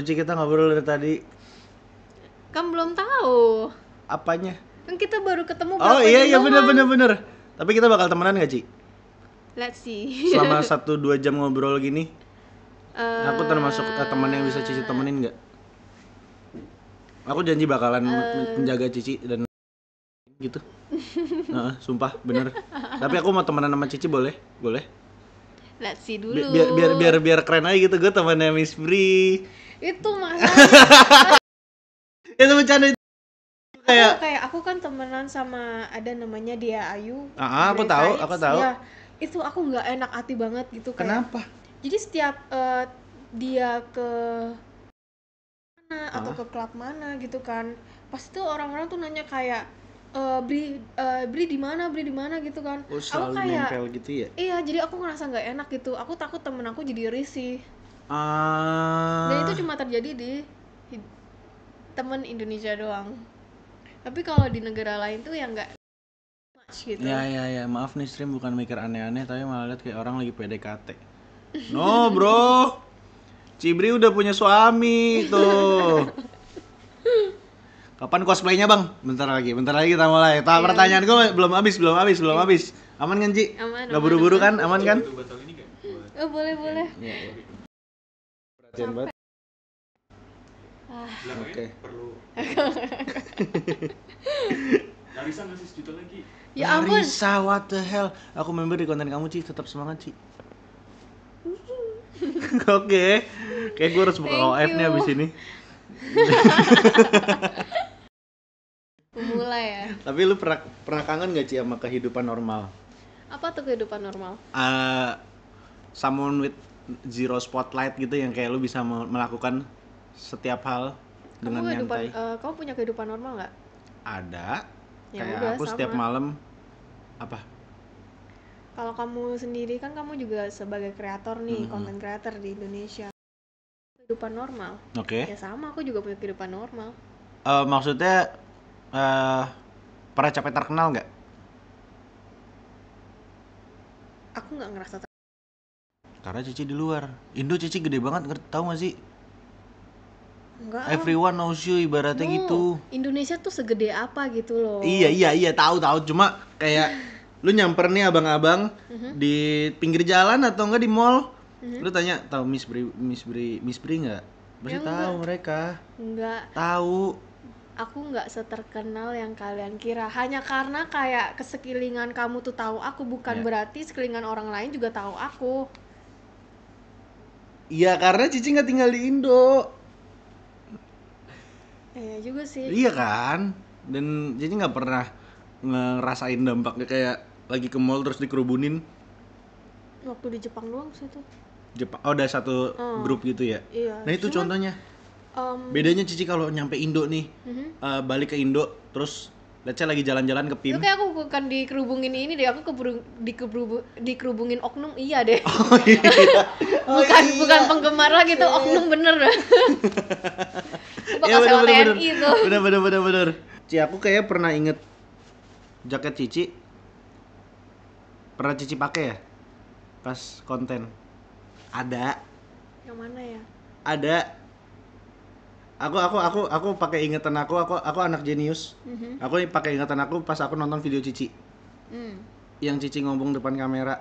Ci? Kita ngobrol dari tadi. Kan belum tahu. Apanya? Kan kita baru ketemu Oh berapa iya jam doang. bener. Tapi kita bakal temenan gak, Ci? Let's see. Selama 1-2 jam ngobrol gini. Aku termasuk teman yang bisa Cici temenin gak? Aku janji bakalan menjaga Cici dan gitu. Sumpah bener. Tapi aku mau temenan sama Cici boleh? Let's see dulu. Biar keren aja gitu, gue temannya Miss Bri. Itu masalahnya. Itu bercanda itu. Kayak aku kan temenan sama ada namanya Dia Ayu. Aku tahu. Ya, itu aku nggak enak hati banget gitu. Kenapa? Jadi setiap dia ke mana atau ke klub mana gitu kan, pasti tuh orang-orang tuh nanya kayak Bri di mana gitu kan. Oh, Aku selalu kayak nempel gitu ya? Iya, jadi aku ngerasa nggak enak gitu. Aku takut temen aku jadi risih. Ah. Dan itu cuma terjadi di temen Indonesia doang. Tapi kalau di negara lain tuh ya nggak much gitu. Ya, maaf nih stream bukan mikir aneh-aneh, tapi malah lihat kayak orang lagi PDKT. No bro, Cibri udah punya suami tuh. Kapan cosplaynya bang? Bentar lagi kita mulai. Pertanyaan gue belum habis. Aman kan Ci? Aman, Gak buru-buru kan? Aman kan? Batal ini nggak? Buat Oh, boleh. Iya. Perhatian banget. belakangnya Oke. perlu. Narisa ngasih 1 juta lagi. Ya ampun. Larissa, what the hell? Aku member di konten kamu Ci, tetap semangat Ci. Oke. Kayak gue harus buka Thank OF nih you. abis ini. Mulai ya. Tapi lu pernah kangen gak Ci sama kehidupan normal? Apa tuh kehidupan normal? Someone with zero spotlight gitu yang kayak lu bisa melakukan setiap hal dengan nyantai. Kamu punya kehidupan normal nggak? Ada. Ya Kayak udah, aku setiap sama. malam apa? Kalau kamu sendiri kan kamu juga sebagai kreator nih, content creator di Indonesia. Kehidupan normal. Oke. Ya sama, aku juga punya kehidupan normal. Maksudnya pernah capek terkenal nggak? Aku nggak ngerasa Karena Cici di luar. Indo Cici gede banget, tahu nggak sih? enggak. Everyone knows you ibaratnya gitu. Indonesia tuh segede apa gitu loh. Iya, tahu. Cuma kayak lu nyamper nih abang-abang di pinggir jalan atau enggak di mall. Lu tanya, tahu Miss Bri nggak? Pasti Ya, tahu enggak. mereka. Enggak. Tahu. Aku nggak seterkenal yang kalian kira. Hanya karena kayak kesekelilingan kamu tuh tahu aku, bukan Ya. berarti sekelilingan orang lain juga tahu aku. Iya, karena Cici nggak tinggal di Indo. Iya juga sih. Iya kan? Dan Cici nggak pernah ngerasain dampaknya kayak lagi ke mall terus dikerubunin. Waktu di Jepang doang sih tuh. Jepang. Oh, ada satu grup gitu ya? Iya. Nah itu Cuman, contohnya. Bedanya Cici kalau nyampe Indo nih, balik ke Indo, terus let's say lagi jalan-jalan ke PIM. itu kayak aku bukan dikerubungin ini deh, aku dikerubungin oknum, iya deh. Oh iya. bukan penggemar lagi tuh, oknum bener dah. Bakal sewa TNI tuh. Bener. Ci, aku kayak pernah inget jaket Cici. Pernah Cici pakai ya? Pas konten. Ada. Yang mana ya? Ada. Aku pakai ingatan aku anak jenius. Aku pakai ingatan aku pas aku nonton video Cici. yang Cici ngomong depan kamera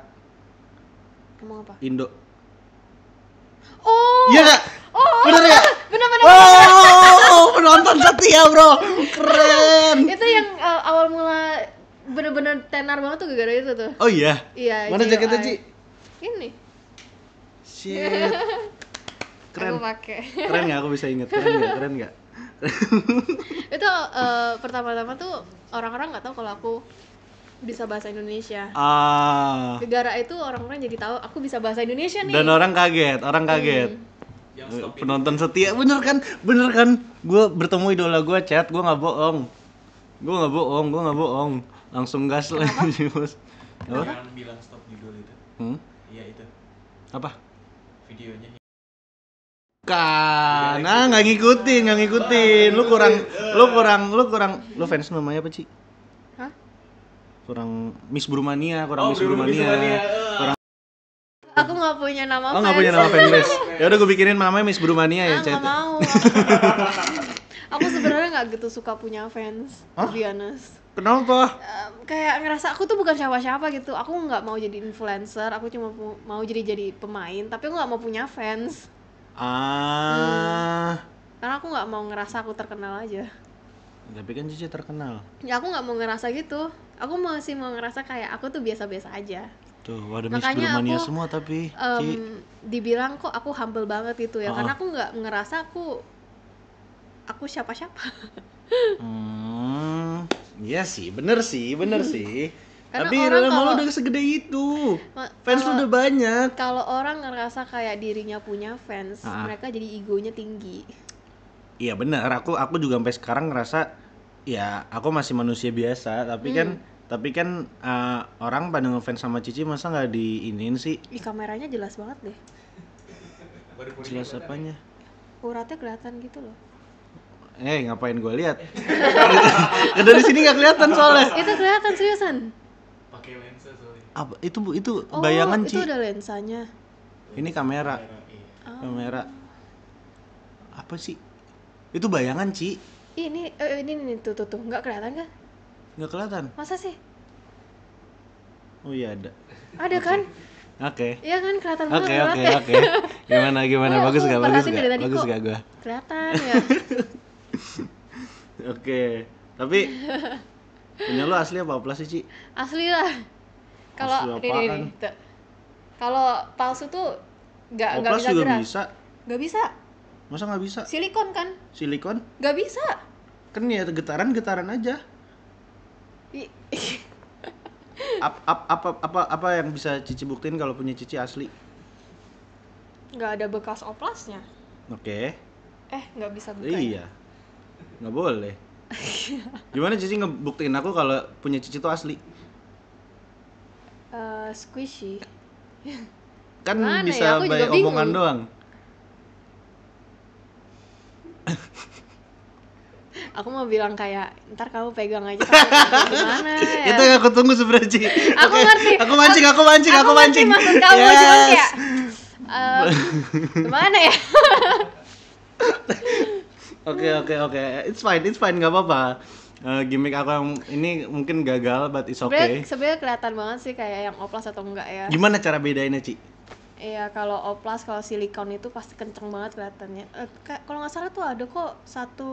Ngomong apa? Indo. Oh. Iya nggak? Bener ya? Bener. Oh, penonton setia bro, keren. Itu yang awal mula bener-bener tenar banget tuh gara-gara itu tuh. Oh iya? Iya. Mana jaketnya JOI. Ci? Ini. Shit. Keren. Aku pakai. Keren nggak? Aku bisa inget. Keren nggak? Itu pertama-tama tuh orang-orang nggak tahu kalau aku bisa bahasa Indonesia. Gara-gara itu orang-orang jadi tahu aku bisa bahasa Indonesia nih. Dan orang kaget. Yang stop Penonton setia, bener kan? Gue bertemu idola gue chat, gue nggak bohong. Langsung gas lagi bos. Apa? jangan bilang stop judul itu. Iya itu. Apa? Videonya Nggak ngikutin. Lu kurang. Lu fans namanya apa Ci? Hah? Kurang Miss Brumania. Kurang. Aku nggak punya nama Oh nggak punya nama fanbase. Ya udah gue bikinin namanya Miss Brumania ya chat. Nggak mau. Aku sebenarnya nggak gitu suka punya fans, to be honest. Kenapa? Kayak ngerasa aku tuh bukan siapa-siapa gitu. Aku nggak mau jadi influencer. Aku cuma mau jadi pemain. Tapi aku nggak mau punya fans. Karena aku nggak mau ngerasa aku terkenal aja. Tapi kan Cici terkenal. Ya aku nggak mau ngerasa gitu. Aku masih mau ngerasa kayak aku tuh biasa-biasa aja. Tuh, ada Miss Makanya Brumania aku, semua tapi dibilang kok aku humble banget gitu ya. Karena aku nggak ngerasa aku siapa-siapa. Iya sih, bener sih. Karena Tapi orang Rama kalau- udah segede itu. Fans lu udah banyak. Kalau orang ngerasa kayak dirinya punya fans, Ah. mereka jadi egonya tinggi. Iya bener, aku juga sampai sekarang ngerasa ya aku masih manusia biasa, tapi kan orang pada ngefans sama Cici masa nggak diinin sih? Ih, kameranya jelas banget deh. Jelas apanya? Uratnya kelihatan gitu loh. Ngapain gue lihat? Dari sini nggak kelihatan soalnya. Itu kelihatan seriusan. pakai lensa soalnya. Apa itu bayangan itu Ci. ada lensanya. Ini kamera. Iya. Kamera. Apa sih? Itu bayangan Ci. Ini tuh nggak kelihatan kan? Nggak kelihatan. Masa sih? Oh iya ada. Ada kan? Oke. Iya kan kelihatan banget uratnya. Oke. Gimana? Oh, Bagus aku gak perhatiin dari tadi kok. gua? Kelihatan ya. Oke. Tapi punya lu asli apa oplas sih, Ci? Asli lah. Kalau Asli apaan? ini tuh. Kalau palsu tuh nggak Oplas bisa juga gerak. bisa. Nggak bisa. Masa nggak bisa? Silikon kan? Silikon? Nggak bisa. Kan ya getaran aja. I- Apa yang bisa Cici buktiin kalau punya Cici asli? Nggak ada bekas oplasnya. Oke. Nggak bisa buka. Iya. Nggak boleh. Gimana Cici ngebuktiin aku kalau punya Cici itu asli? Squishy. Kan Gimana ya? bisa Aku juga by bingung. omongan doang. Aku mau bilang kayak ntar kamu pegang aja kamu gimana ya? Itu yang aku tunggu sebenarnya Ci. Aku ngerti. Aku mancing. Aku ngerti maksud kamu cuma kayak gimana ya? Oke. It's fine, nggak apa-apa. Gimmick aku yang ini mungkin gagal, but it's okay. Sebenarnya kelihatan banget sih kayak yang oplas atau enggak ya. Gimana cara bedainnya, Ci? Iya, kalau oplas, kalau silikon itu pasti kenceng banget kelihatannya. Kalau nggak salah tuh ada kok satu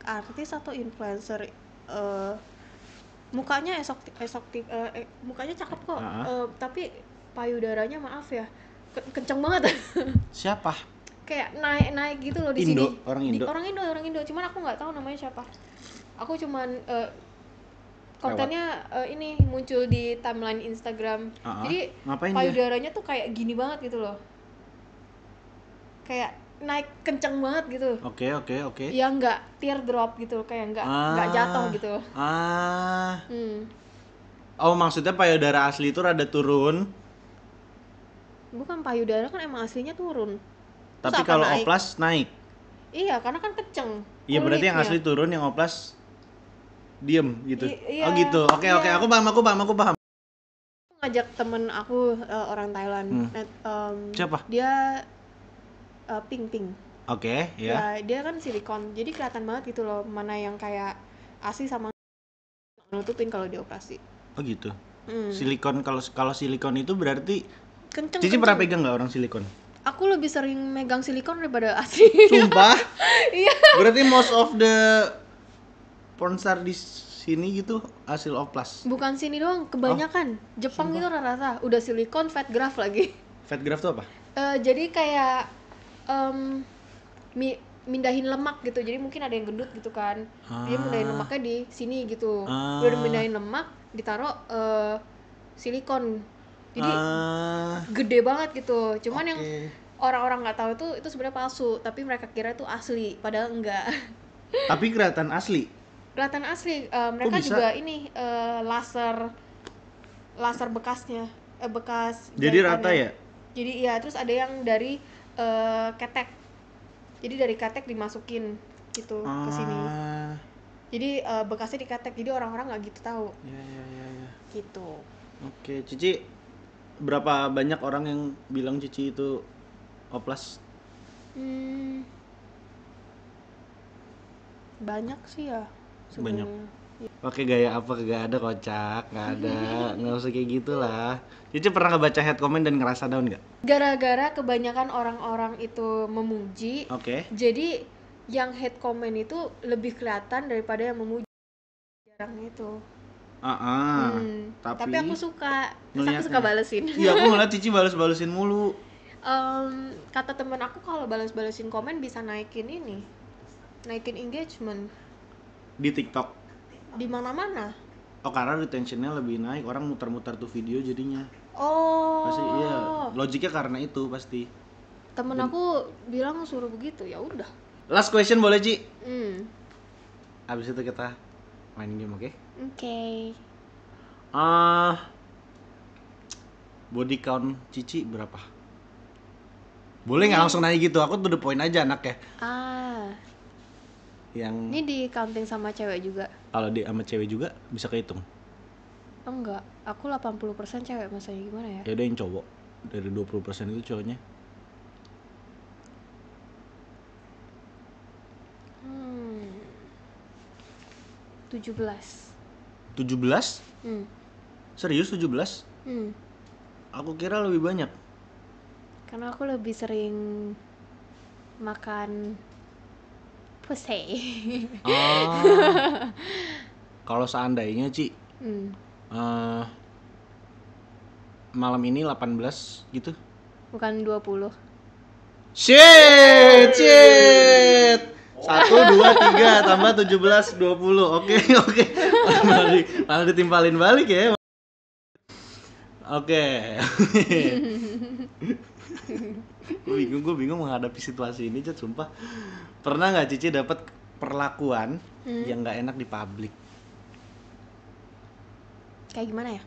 artis atau influencer mukanya mukanya cakep kok. Tapi payudaranya maaf ya, kenceng banget. Siapa? Kayak naik gitu loh di Indo? sini. Orang Indo? Orang Indo. Cuman aku nggak tahu namanya siapa. Aku cuman kontennya ini muncul di timeline Instagram. Jadi Ngapain dia? payudaranya tuh kayak gini banget gitu loh. Kayak naik kenceng banget gitu. Oke. Ya nggak teardrop gitu, kayak nggak jatuh gitu. Oh, maksudnya payudara asli itu rada turun. Bukan, payudara kan emang aslinya turun. Terus Tapi apa kalau naik? oplas naik. Iya, karena kan kenceng. Iya, berarti yang kulitnya. asli turun, yang oplas diem gitu. Iya, Oh gitu. Oke, iya. aku paham. Ngajak temen aku orang Thailand. Siapa? Dia Ping. Oke, ya. Ya, dia kan silikon. Jadi kelihatan banget gitu loh mana yang kayak asli sama nutupin kalau dioperasi. Oh gitu. Silikon, kalau silikon itu berarti Kenceng. Cici pernah pegang nggak orang silikon? Aku lebih sering megang silikon daripada asli. Sumpah? Iya. Berarti most of the pornstar di sini gitu hasil oplas. Bukan sini doang, kebanyakan. Jepang itu rata-rata udah silikon, fat graft lagi. Fat graft tuh apa? Jadi kayak mindahin lemak gitu. Jadi mungkin ada yang gendut gitu kan. Dia mindahin lemaknya di sini gitu. Udah mindahin lemak, ditaruh silikon. Jadi gede banget gitu. Cuman yang orang-orang nggak tahu itu sebenarnya palsu, tapi mereka kira itu asli, padahal enggak. Tapi kelihatan asli. Kelihatan asli. Mereka juga ini laser bekasnya, bekas. Jadi jahitannya. rata ya? Jadi iya, terus ada yang dari ketek. Jadi dari ketek dimasukin gitu ke sini. Jadi bekasnya di ketek, jadi orang-orang nggak gitu tahu. Ya. Gitu. Oke, Cici, berapa banyak orang yang bilang Cici itu oplas? Banyak sih ya Banyak. sebenarnya. Pakai gaya apa? Gak ada, kocak, gak ada. Nggak usah kayak gitulah. Cici pernah ngebaca head comment dan ngerasa down nggak? Gara-gara kebanyakan orang-orang itu memuji, jadi yang hate comment itu lebih kelihatan daripada yang memuji. Jarang itu. Tapi aku suka, terus aku suka balesin. Iya, aku ngeliat Cici balesin mulu. Kata temen aku kalau balesin komen bisa naikin engagement Di TikTok? di mana-mana. Oh, karena retentionnya lebih naik, orang muter-muter tuh video jadinya. Pasti iya, logiknya karena itu pasti. Temen aku bilang suruh begitu, ya udah. Last question boleh, Ci? Abis itu kita main game, oke? Oke. Body count Cici berapa? Boleh nggak langsung nanya gitu? Aku to the point aja anak ya. Ini di counting sama cewek juga? Kalau sama cewek juga bisa kehitung? Enggak, aku 80% cewek, masanya gimana ya? Ya udah, yang cowok dari 20% itu cowoknya. 17. 17? Serius 17? Aku kira lebih banyak. Karena aku lebih sering makan pussy. Kalau seandainya, Ci, malam ini 18 gitu? Bukan 20. Shit. 1, 2, 3 tambah 17, 20. Oke. Malah ditimpalin balik ya. Oke. Gue bingung menghadapi situasi ini, Cat, sumpah. Pernah nggak Cici dapat perlakuan yang nggak enak di publik? Kayak gimana ya?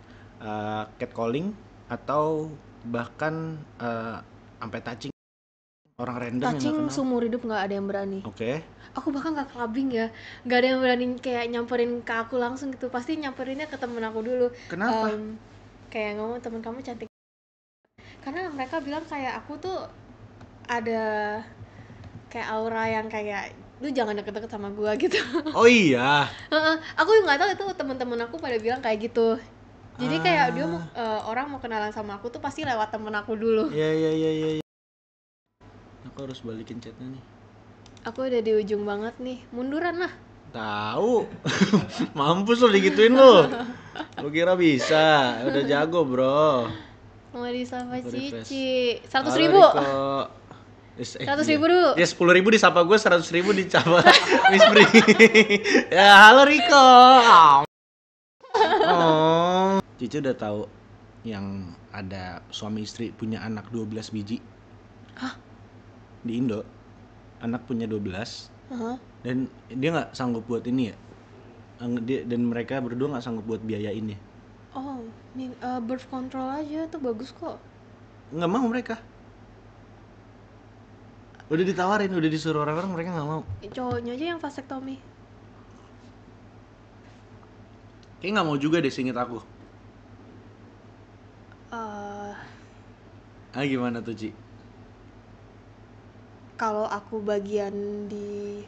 Catcalling atau bahkan sampai touching orang random yang Touching nggak kenal. seumur hidup nggak ada yang berani. Oke. Aku bahkan nggak clubbing ya, nggak ada yang berani kayak nyamperin ke aku langsung gitu. Pasti nyamperinnya ke temen aku dulu. Kenapa? Kayak ngomong, temen kamu cantik. Karena mereka bilang kayak aku tuh ada kayak aura yang kayak lu jangan deket-deket sama gua gitu. Oh iya. Aku nggak tahu, itu temen-temen aku pada bilang kayak gitu. Jadi kayak dia orang mau kenalan sama aku tuh pasti lewat temen aku dulu. Iya. Aku harus balikin chatnya nih. Aku udah di ujung banget nih, munduran lah. Tahu. Mampus lo digituin lo. Lu kira bisa? Udah jago, bro. Mau disapa Refresh. Cici. 100.000. 100.000 dulu. Ya 10.000 disapa gue, 100.000 dicapa Miss Bri. Ya halo Riko. Cici udah tahu yang ada suami istri punya anak 12 biji? Hah? Di Indo anak punya 12. Dan dia nggak sanggup buat ini ya. Dan mereka berdua nggak sanggup buat biayain ya. Birth control aja tuh bagus kok. Nggak mau mereka. Udah ditawarin, udah disuruh orang-orang, mereka nggak mau. Cowoknya aja yang vasektomi. Kayaknya nggak mau juga deh, seinget aku. Gimana tuh, Ci? Kalau aku bagian di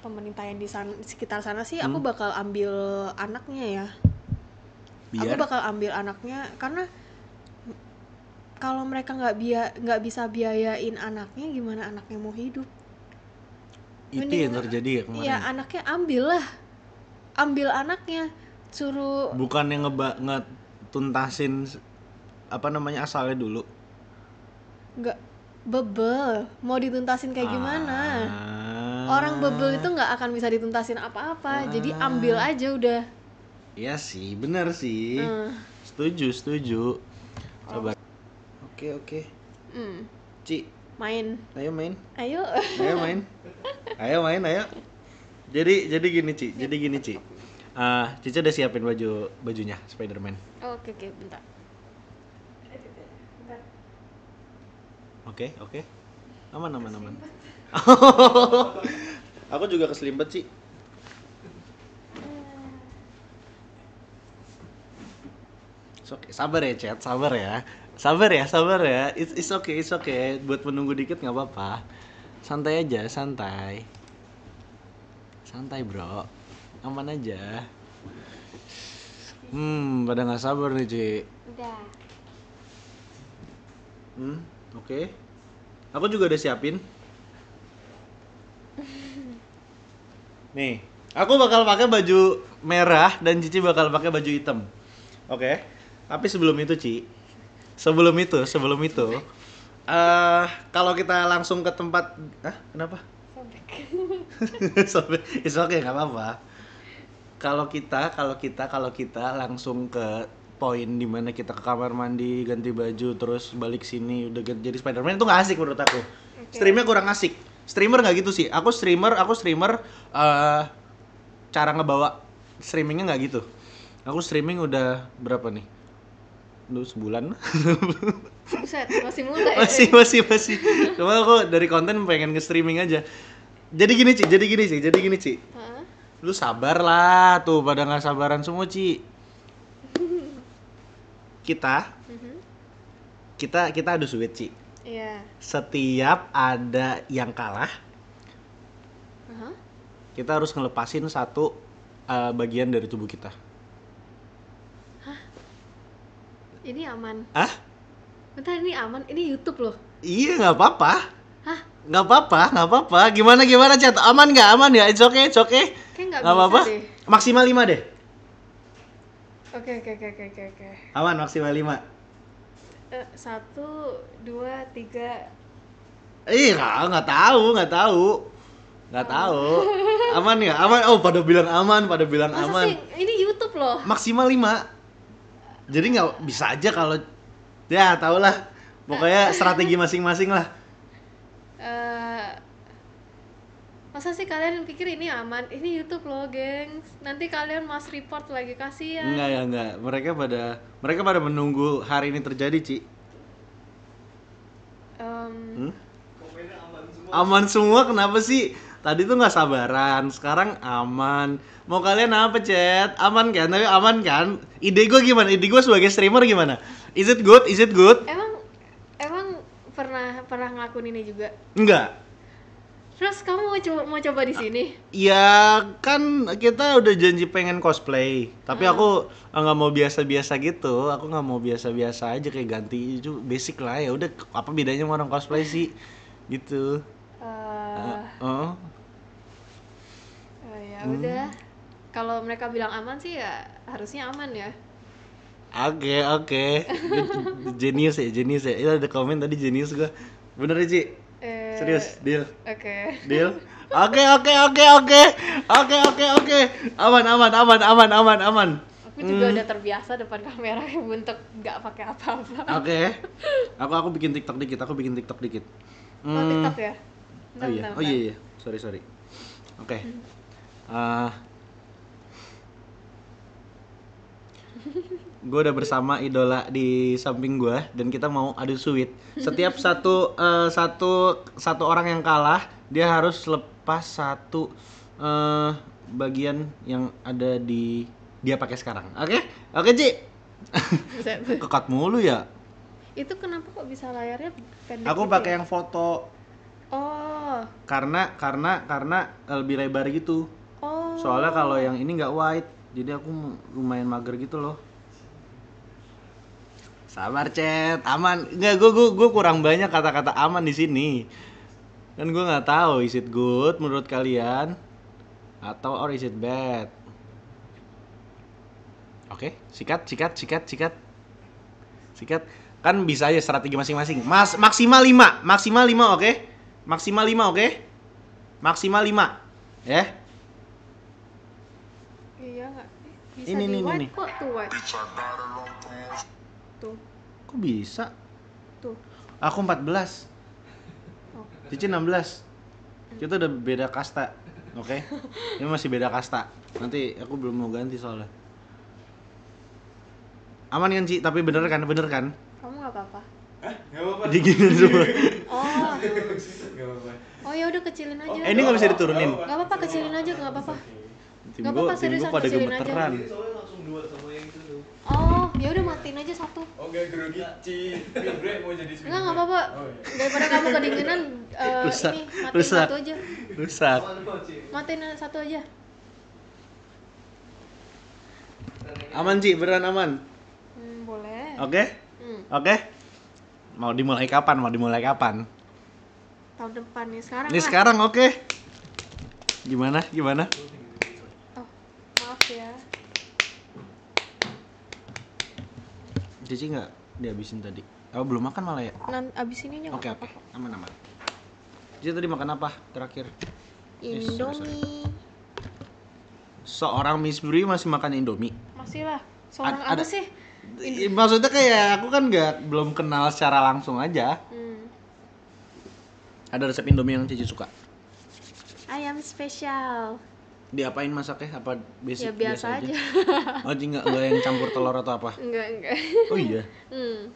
pemerintah yang di sekitar sana sih, aku bakal ambil anaknya ya. Aku Biar bakal ambil anaknya karena kalau mereka nggak bisa biayain anaknya, gimana anaknya mau hidup? itu Mending- yang terjadi ya kemarin. Iya, anaknya ambil anaknya, suruh Bukan yang ngetuntasin apa namanya asalnya dulu. nggak bebel, mau dituntasin kayak gimana? Orang bebel itu nggak akan bisa dituntasin apa-apa, jadi ambil aja udah. Iya sih, bener sih. Hmm. Setuju. Coba. Oke. Ci, Main, ayo main. ayo. Ayo main. Ayo. Jadi gini, Ci. Cica udah siapin bajunya Spider-Man. Oke, bentar. Oke. Aman. Aku juga keselimpet, Ci. Oke, sabar ya, Chat. Sabar ya. It's okay. Buat menunggu dikit nggak apa-apa. Santai aja, santai, bro. Aman aja. Pada nggak sabar nih, Ci. Udah. Oke. Aku juga udah siapin. Nih, aku bakal pakai baju merah dan Cici bakal pakai baju hitam. Oke. Tapi sebelum itu, kalau kita langsung ke tempat, kenapa? It's okay, nggak apa-apa. Kalau kita langsung ke poin dimana kita ke kamar mandi, ganti baju, terus balik sini udah jadi Spider-Man, itu nggak asik menurut aku. Streamnya kurang asik. Streamer nggak gitu sih. Aku streamer cara ngebawa streamingnya nggak gitu. Aku streaming udah berapa nih? Udah sebulan. Buset, masih muda ya. Masih. Cuma aku dari konten pengen nge-streaming aja. Jadi gini, Ci. Hah? Lu sabar lah, tuh pada nggak sabaran semua, Ci. Kita adu sweet, Ci. Iya. Setiap ada yang kalah, Hah? kita harus ngelepasin satu bagian dari tubuh kita. Ini aman. Hah? Bentar, ini aman. Ini YouTube loh. Iya, nggak apa-apa. Hah? Nggak apa-apa. Gimana, Chat? Aman ya? It's okay. Kayak nggak bisa apa-apa. deh. Maksimal 5 deh. Oke. Aman, maksimal 5. 1, 2, 3. Nggak tahu. Aman ya? Aman. Oh, pada bilang aman. Masa sih? Ini YouTube loh. Maksimal 5. Jadi nggak bisa aja kalau ya tau lah. Pokoknya strategi masing-masing lah. Masa sih kalian pikir ini aman? Ini YouTube loh, gengs. Nanti kalian mas report lagi, kasihan. Enggak. Mereka pada menunggu hari ini terjadi, Ci. Aman semua kenapa sih? Tadi tuh nggak sabaran, sekarang aman. Mau kalian apa, Chat? Aman kan? Tapi aman kan? Ide gue gimana? Ide gue sebagai streamer gimana? Is it good? Emang pernah ngelakuin ini juga? Enggak. Terus kamu mau coba di sini? Ya kan kita udah janji pengen cosplay, tapi aku nggak mau biasa-biasa gitu. Aku nggak mau biasa-biasa aja kayak ganti itu basic lah ya. Udah apa bedanya sama orang cosplay sih? Gitu. Ya udah. Kalau mereka bilang aman sih ya harusnya aman ya. Oke. Genius ya. Itu ada komen tadi genius gua. Bener ya, Ci? Serius, deal. Oke. Deal. Oke. Aman. Aku juga udah terbiasa depan kamera untuk nggak pakai apa-apa. Oke. Aku bikin TikTok dikit. TikTok ya? Bentar. Iya. Sorry. Oke. Gue udah bersama idola di samping gue dan kita mau adu sweet. Setiap satu orang yang kalah dia harus lepas satu bagian yang ada di dia pakai sekarang. Oke, Ci. Kekat mulu ya. Itu kenapa kok bisa layarnya pendek? Aku gitu pakai ya? yang foto. Oh. Karena lebih lebar gitu. Oh. Soalnya kalau yang ini nggak wide, jadi aku lumayan mager gitu loh. Sabar, Cet. Aman. Enggak, gue kurang banyak kata-kata aman di sini. Kan gue nggak tahu is it good menurut kalian atau or is it bad. Oke, sikat. Kan bisa aja strategi masing-masing. Maksimal 5, oke? Maksimal 5, oke? Maksimal 5. Ya. Iya nggak? Bisa Ini, di nih. white kok tuh white. Tuh, Kok bisa? tuh. Aku 14. Oh. Cici 16. Kita udah beda kasta. Oke? Ini masih beda kasta. Nanti aku belum mau ganti soalnya. Aman kan, Ci? Tapi bener kan? Kamu nggak apa-apa? Nggak apa-apa. Diginin semua. Oh, Nggak apa-apa. oh ya udah kecilin aja. Ini nggak bisa diturunin. Nggak apa-apa, kecilin aja, nggak apa-apa. Tim Nggak gue apa-apa, seriusan, pada kecilin aja. gemeteran. Soalnya langsung 2 sama yang itu tuh. Oh, ya udah matiin aja satu. Oh nggak grogi, Ci. Bre mau jadi Nggak apa-apa. Oh, iya. Daripada kamu kedinginan, Rusak, ini matiin rusak. satu aja. Rusak. Matiin satu aja. Aman, Ci? Beneran aman? Boleh. Oke? Oke? Mau dimulai kapan? Tahun depan nih sekarang. Ini lah. sekarang, oke? Gimana? Oh, maaf ya. Cici nggak dihabisin tadi? Oh, belum makan malah ya? Abis ini aja. Oke, aman. Cici tadi makan apa terakhir? Indomie. Seorang Miss Bri masih makan Indomie? Masih lah. Seorang Ada- apa sih? Maksudnya kayak aku kan belum kenal secara langsung aja. Ada resep Indomie yang Cici suka? Ayam spesial. Diapain masaknya? Apa basic Ya biasa aja. Oh, enggak yang campur telur atau apa? Enggak. Oh iya.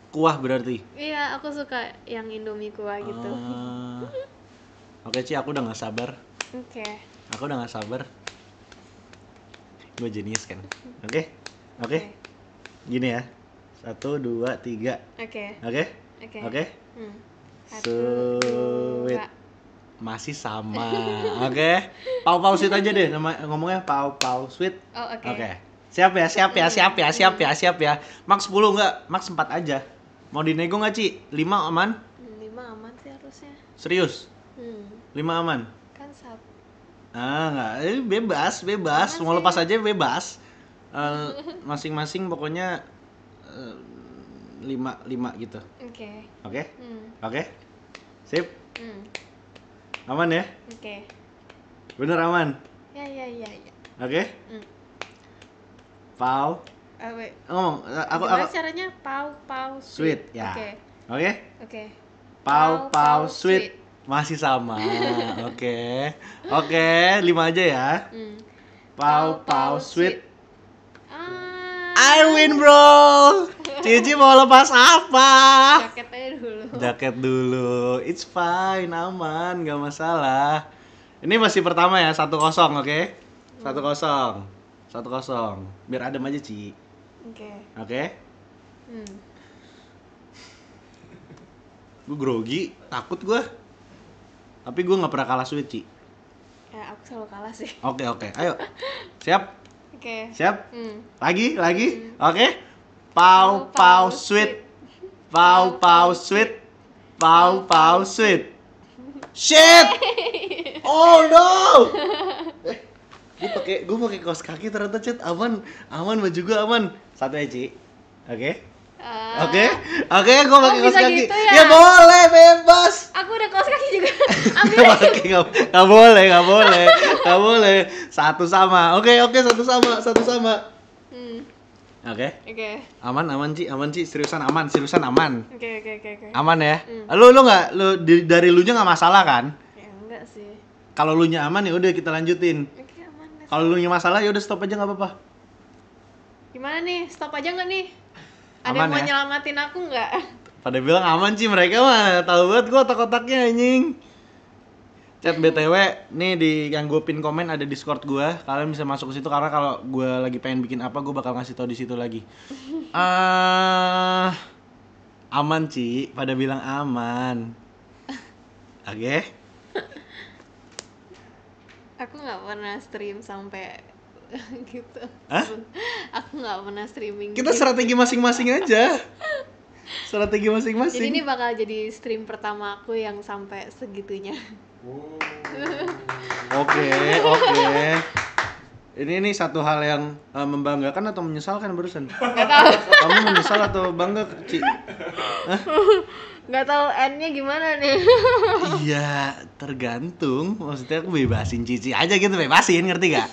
Kuah berarti. Iya, aku suka yang Indomie kuah gitu. Oke, Ci, aku udah nggak sabar. Oke. Aku udah nggak sabar. Gue jenius kan. Oke. Gini ya. 1, 2, 3. Oke. Oke. Sweet. Masih sama. Oke. Pau sweet aja deh ngomongnya pau sweet. Oh, oke. Oke. Siap ya. Max 10 enggak? Max 4 aja. Mau dinego enggak, Ci? 5 aman? 5 aman sih harusnya. Serius? 5 aman? Kan satu. Enggak. Bebas. Mau lepas aja bebas. Masing-masing pokoknya 5 gitu. Oke. Oke? Sip? Aman ya? Oke. Bener aman? Ya. Oke? Pau. Wait. Ngomong, aku Gimana caranya? Pau sweet ya. Oke. Oke? Pau sweet. Masih sama. Oke. 5 aja ya. Pau sweet. I win, bro. Cici mau lepas apa? Jaket dulu. It's fine, aman, nggak masalah. Ini masih pertama ya, 1-0, oke? 1-0. Biar adem aja, Ci. Oke? Gue grogi, takut gue. Tapi gue nggak pernah kalah sweet, Ci. Ya, aku selalu kalah sih. Oke. Ayo. Siap? Oke. Siap? Lagi? Oke? Pau sweet. Pau sweet. Shit! Oh no! Gue pakai kaos kaki ternyata, Cet. Aman baju gue aman. Satu ya, Ci. Oke, gue pakai kaos bisa kaki. gitu ya? Ya boleh, bebas. Aku udah kaos kaki juga. Ambil. Nggak boleh. Satu sama. Oke, satu sama. Oke. Aman, Ci. Seriusan aman. Oke. Aman ya? Lu dari lu nya nggak masalah kan? Ya enggak sih. Kalau lu nya aman ya udah kita lanjutin. Oke, aman. Kalau lu nya masalah ya udah stop aja nggak apa-apa. Gimana nih? Stop aja nggak nih? Ada Aman yang mau ya? nyelamatin aku nggak? Pada bilang aman, Ci, mereka mah tahu banget gua otak-otaknya anjing. Chat BTW, nih di yang gue pin komen ada Discord gua. Kalian bisa masuk ke situ karena kalau gua lagi pengen bikin apa gua bakal ngasih tau di situ lagi. Aman, Ci. Pada bilang aman. Oke. Aku nggak pernah stream sampai gitu. Hah? Aku nggak pernah streaming. Kita strategi masing-masing aja. Strategi Jadi masing-masing. ini bakal jadi stream pertama aku yang sampai segitunya. Oke. Ini satu hal yang membanggakan atau menyesalkan barusan? Gak tahu. Kamu menyesal atau bangga, Ci? Gak tahu N-nya gimana nih. Iya, tergantung. Maksudnya aku bebasin Cici aja gitu, bebasin, ngerti gak?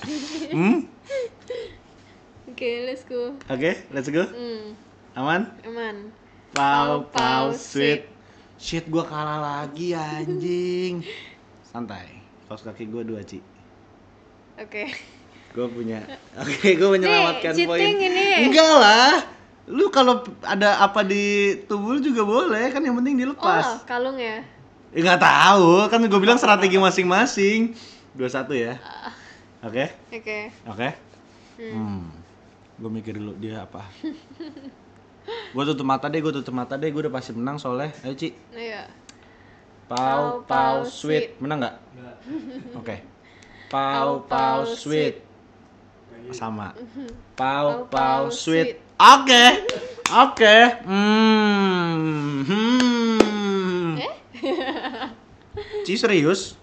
Oke, let's go. Oke, let's go. Aman? Aman. Pau sweet. Shit, gua kalah lagi anjing. Santai. Kaos kaki gua 2, Ci. Oke. Gua menyelamatkan Nih, poin. cheating ini. Enggak lah. Lu kalau ada apa di tubuh lu juga boleh, kan yang penting Oh, dilepas. kalung ya. Enggak tahu, kan gua bilang strategi masing-masing. 2-1 ya. Oke? Oke. Oke? Gua mikir dulu dia apa. Gua tutup mata deh, gua udah pasti menang soalnya. Ayo, Ci. Iya. Pau sweet. Menang enggak? Oke. Pau sweet. Sama. Pau sweet. Oke. Ci serius?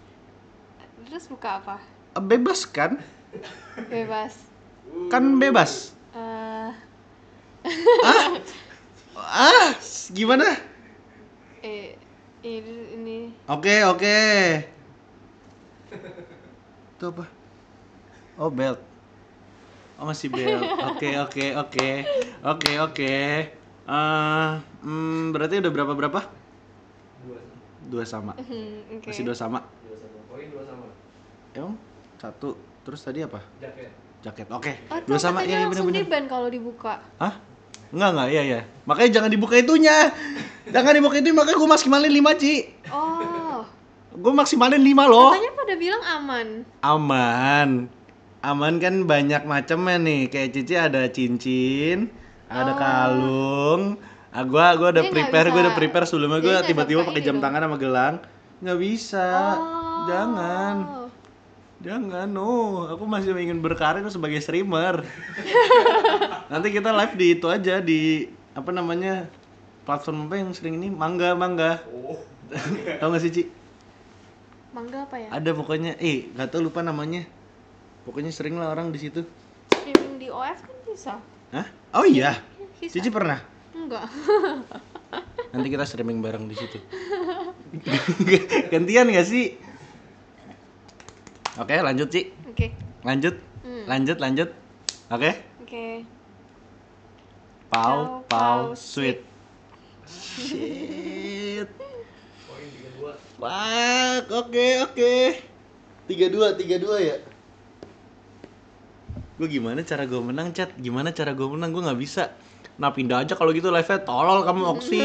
Terus buka apa? Bebas kan? Bebas. Kan bebas. Gimana? Ini. Oke. Itu apa? Oh, belt. Oh, masih belt. Oke. Berarti udah berapa? 2 sama. Oke. Masih 2 sama. Emang? 1. Terus tadi apa? Jaket. Oke. Oh, 2 sama. katanya Iya, langsung bener-bener. di-ban kalau dibuka. Hah? Enggak, iya. Makanya jangan dibuka itunya. Makanya gue maksimalin 5, Ci. Oh. Gue maksimalin 5 loh. Katanya pada bilang aman. Aman kan banyak macamnya nih. Kayak Cici ada cincin, ada kalung. Gua udah Dia nggak prepare bisa- sebelumnya. dia Gue nggak tiba-tiba suka pakai ini jam dong. tangan sama gelang. Nggak bisa. Oh. Jangan, no. Aku masih ingin berkarir sebagai streamer. Nanti kita live di itu aja, di apa namanya, platform apa yang sering ini, Mangga. Tahu nggak sih, Ci? Mangga apa ya? Ada pokoknya, nggak tahu, lupa namanya. Pokoknya sering lah orang di situ. Streaming di OF kan bisa. Hah? Oh iya. Bisa. Cici pernah? Enggak. Nanti kita streaming bareng di situ. Gantian nggak sih? Oke, lanjut, Ci. Oke. Lanjut. Oke. Oke. Pau sweet. Shit. Fuck, oke. 3-2 ya. Gue gimana cara gue menang, Chat? Gue nggak bisa. Nah, pindah aja kalau gitu live-nya. Tolol kamu, Oksi.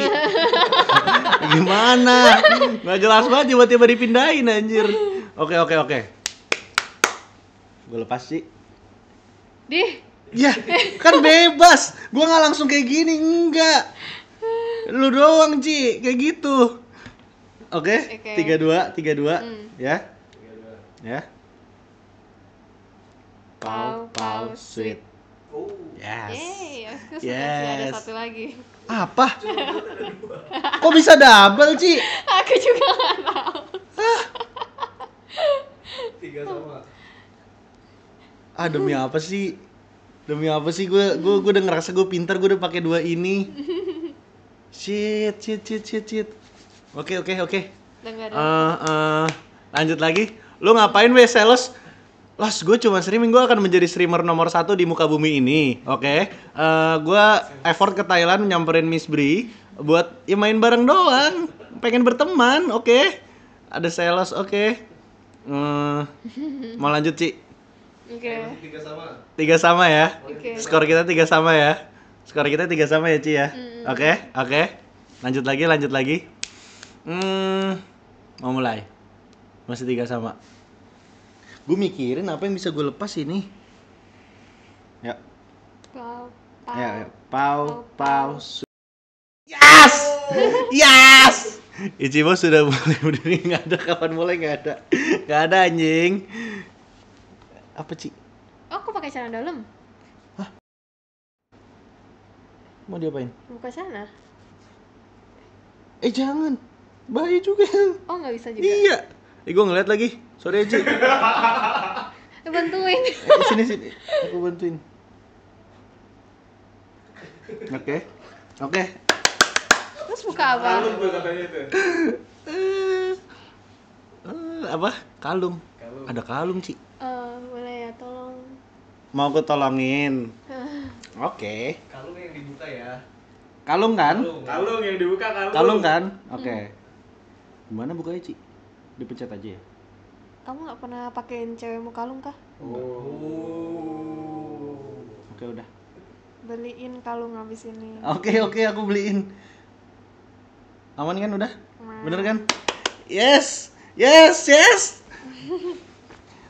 Gimana? Nggak jelas banget tiba-tiba dipindahin anjir. Oke. Gue lepas sih. Ya, kan bebas. Gue nggak langsung kayak gini, enggak. Lu doang, Ci, kayak gitu. Oke. 3-2, ya. Ya. Pau sweet. Yes. Aku Yes. ada satu lagi. Apa? Kok bisa double, Ci? Aku juga nggak tahu. 3 sama. Demi apa sih? Gue udah ngerasa gue pintar, gue udah pakai 2 ini. Shit. Oke. Udah nggak ada. Lanjut lagi. Lu ngapain sales? Los, gue cuma streaming, gue akan menjadi streamer nomor 1 di muka bumi ini. Oke. Gue effort ke Thailand nyamperin Miss Bri buat ya main bareng doang. Pengen berteman, oke. Ada sales, oke. Mau lanjut, Ci? Oke. 3 sama ya. Oke. Skor kita 3 sama ya. Ci ya. Oke. Lanjut lagi. Mau mulai. Masih 3 sama. Gue mikirin apa yang bisa gue lepas ini. Ya. Pau. Yes. Ichibo sudah mulai berdiri, nggak ada, kapan mulai nggak ada anjing. Apa, Ci? Oh, aku pakai celana dalam. Mau diapain? Buka celana. Jangan. Bahaya juga. Oh, nggak bisa juga. Iya. Gue ngeliat lagi. Sorry Ci. Bantuin. Sini. Aku bantuin. Oke. Terus buka apa? Kalung tuh katanya tuh. Apa? Kalung. Ada kalung, Ci. Boleh ya, tolong. Mau aku tolongin. Oke. Kalung yang dibuka ya. Kalung kan? Kalung yang dibuka kalung. Kalung kan? Oke. Gimana bukanya, Ci? Dipencet aja ya? Kamu nggak pernah pakein cewekmu kalung kah? Oke, udah. Beliin kalung habis ini. Oke, aku beliin. Aman kan udah? Bener kan? Yes.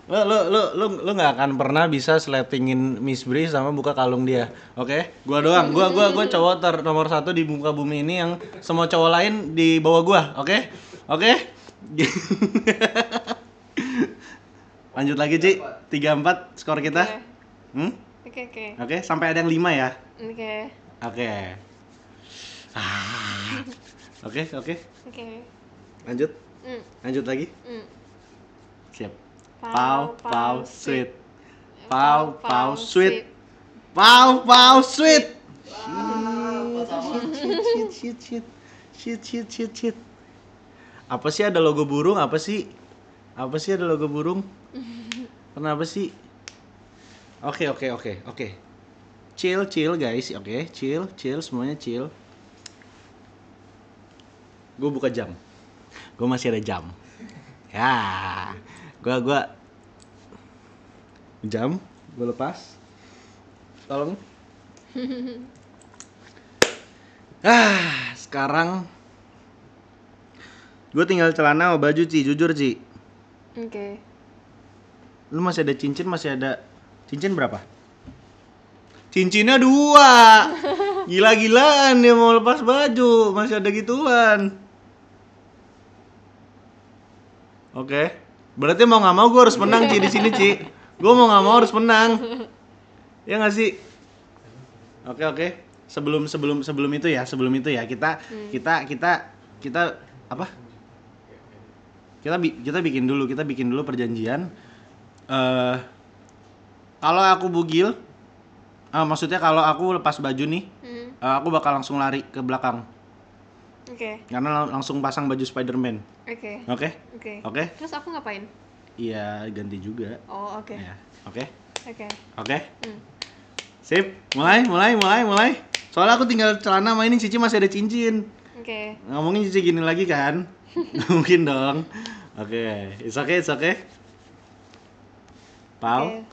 Lo nggak akan pernah bisa slappingin Miss Bri sama buka kalung dia, oke? Gua doang, gua cowok nomor 1 di muka bumi ini yang semua cowok lain di bawah gua, oke? Lanjut lagi Ci, 3-4 skor kita. Oke, sampai ada yang 5 ya. Oke. Lanjut lagi. Siap. Pau sweet. Shit. Apa sih ada logo burung? Apa sih ada logo burung? Kenapa sih? Oke. Chill guys. Oke, chill semuanya chill. Gue buka jam. Gue masih ada jam. Ya. Gue jam, gue lepas. Tolong. Sekarang gue tinggal celana sama baju, Ci, jujur, Ci. Oke. Lu masih ada cincin berapa? Cincinnya 2. Gila-gilaan dia mau lepas baju, masih ada gituan. Oke. Berarti mau nggak mau gue harus menang, Ci, di sini, Ci. Gue mau nggak mau harus menang. Ya nggak sih? Oke. Sebelum itu ya kita apa? Kita bikin dulu perjanjian. Kalau aku bugil, maksudnya kalau aku lepas baju nih, aku bakal langsung lari ke belakang. Oke. Karena langsung pasang baju Spider-Man. Oke. Terus aku ngapain? Iya, ganti juga. Oh, oke. Ya, oke. Oke. Sip, mulai. Soalnya aku tinggal celana sama ini, Cici masih ada cincin. Oke. Ngomongin Cici gini lagi kan? Nggak mungkin dong. Oke, it's okay. Pau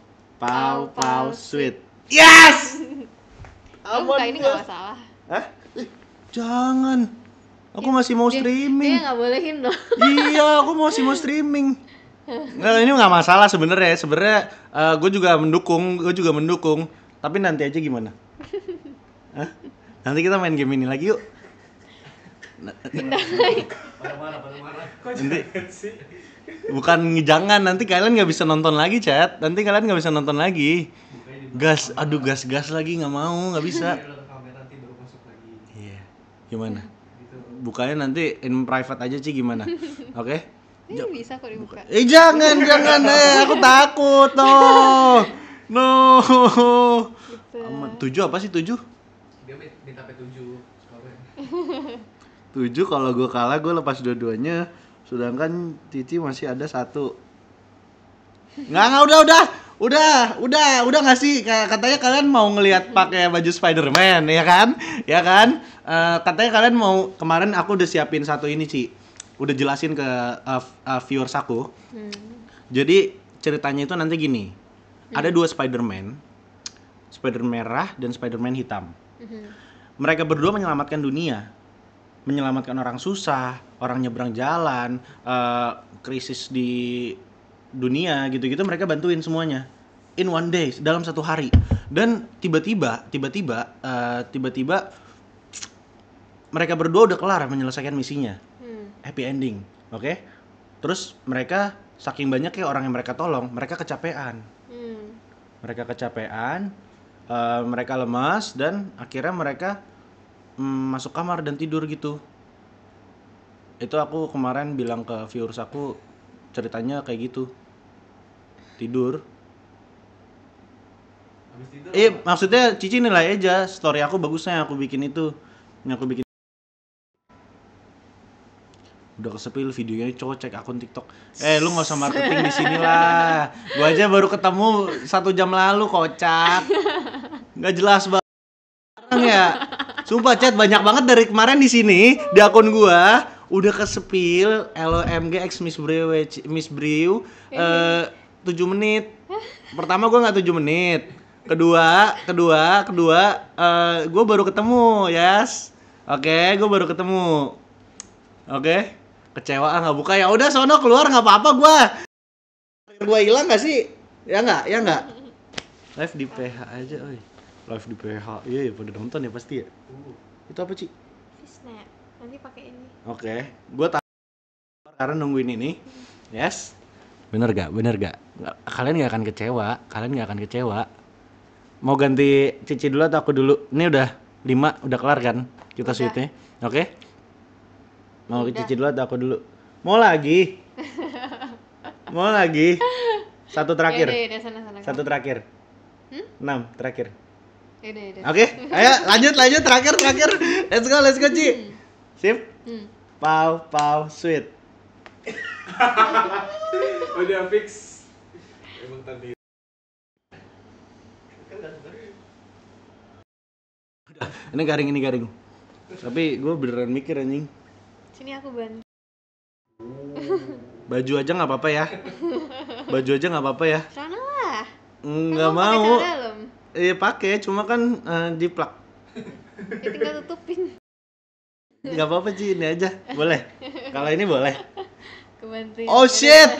sweet. Yes! Kamu buka ini nggak masalah. Hah? Jangan. Aku masih mau streaming. Dia nggak bolehin loh. Iya, aku masih mau streaming. Nggak, ini nggak masalah sebenarnya. Gue juga mendukung. Tapi nanti aja gimana? Hah? Nanti kita main game ini lagi yuk. Marah-marah. Nanti bukan jangan, nanti kalian nggak bisa nonton lagi, chat. Gas lagi, nggak mau, nggak bisa. Iya, gimana? Bukanya nanti in private aja, Ci, gimana? Oke? Ini bisa kok dibuka. Jangan, aku takut, no. Gitu. 7 apa sih 7? Dia minta P7 skornya. 7 kalau gue kalah gue lepas dua-duanya, sedangkan Cici masih ada 1. Nggak, udah nggak sih? Katanya kalian mau ngelihat pakai baju Spider-Man, ya kan? Katanya kalian mau, kemarin aku udah siapin satu ini, Ci. Udah jelasin ke viewers aku. Jadi ceritanya itu nanti gini. Ada 2 Spider-Man merah dan Spider-Man hitam. Mereka berdua menyelamatkan dunia. Menyelamatkan orang susah, orang nyebrang jalan, krisis di dunia gitu-gitu, mereka bantuin semuanya in one day, dalam 1 hari. Dan tiba-tiba mereka berdua udah kelar menyelesaikan misinya. Happy ending, oke? Terus mereka saking banyaknya orang yang mereka tolong, mereka kecapean. Mereka lemas dan akhirnya mereka masuk kamar dan tidur gitu. Itu aku kemarin bilang ke viewers aku ceritanya kayak gitu. Tidur. Habis tidur. Maksudnya Cici nilai aja story aku bagusnya aku bikin itu. Yang aku bikin. Udah kesepil videonya cowok cek akun TikTok. Lu nggak usah marketing di sini lah. Gua aja baru ketemu 1 jam lalu kocak. Nggak jelas banget ya. Sumpah chat banyak banget dari kemarin di sini di akun gua udah kesepil LOMG X Miss Brew 7 menit. Pertama gua nggak 7 menit. Kedua gua baru ketemu, yes. Oke, gua baru ketemu. Oke. Kecewa nggak buka ya udah sono keluar nggak apa-apa gua hilang nggak sih ya nggak live di PH aja oi live di PH iya pada nonton ya pasti ya itu apa Ci? Snap nanti pakai ini. Oke, gua karena nungguin ini yes bener gak kalian nggak akan kecewa mau ganti Cici dulu atau aku dulu ini udah 5 udah kelar kan kita shootnya oke? Mau ke Cici dulu atau aku dulu? Mau lagi? Satu terakhir. Yaudah, sana. Satu terakhir. 6 terakhir. Yaudah. Oke, ayo lanjut terakhir. Let's go Ci. Sip? Pau sweet. Udah fix. Emang tadi. Ini garing. Tapi gue beneran mikir anjing. Sini aku bantu. Baju aja nggak apa-apa ya. Sana lah. Nggak Kan mau. pakai celana dalam. Pakai, cuma kan jiplak. Ya tinggal tutupin. Nggak apa-apa Ci, ini aja. Boleh. Kalau ini boleh. Kebantuin. Oh shit.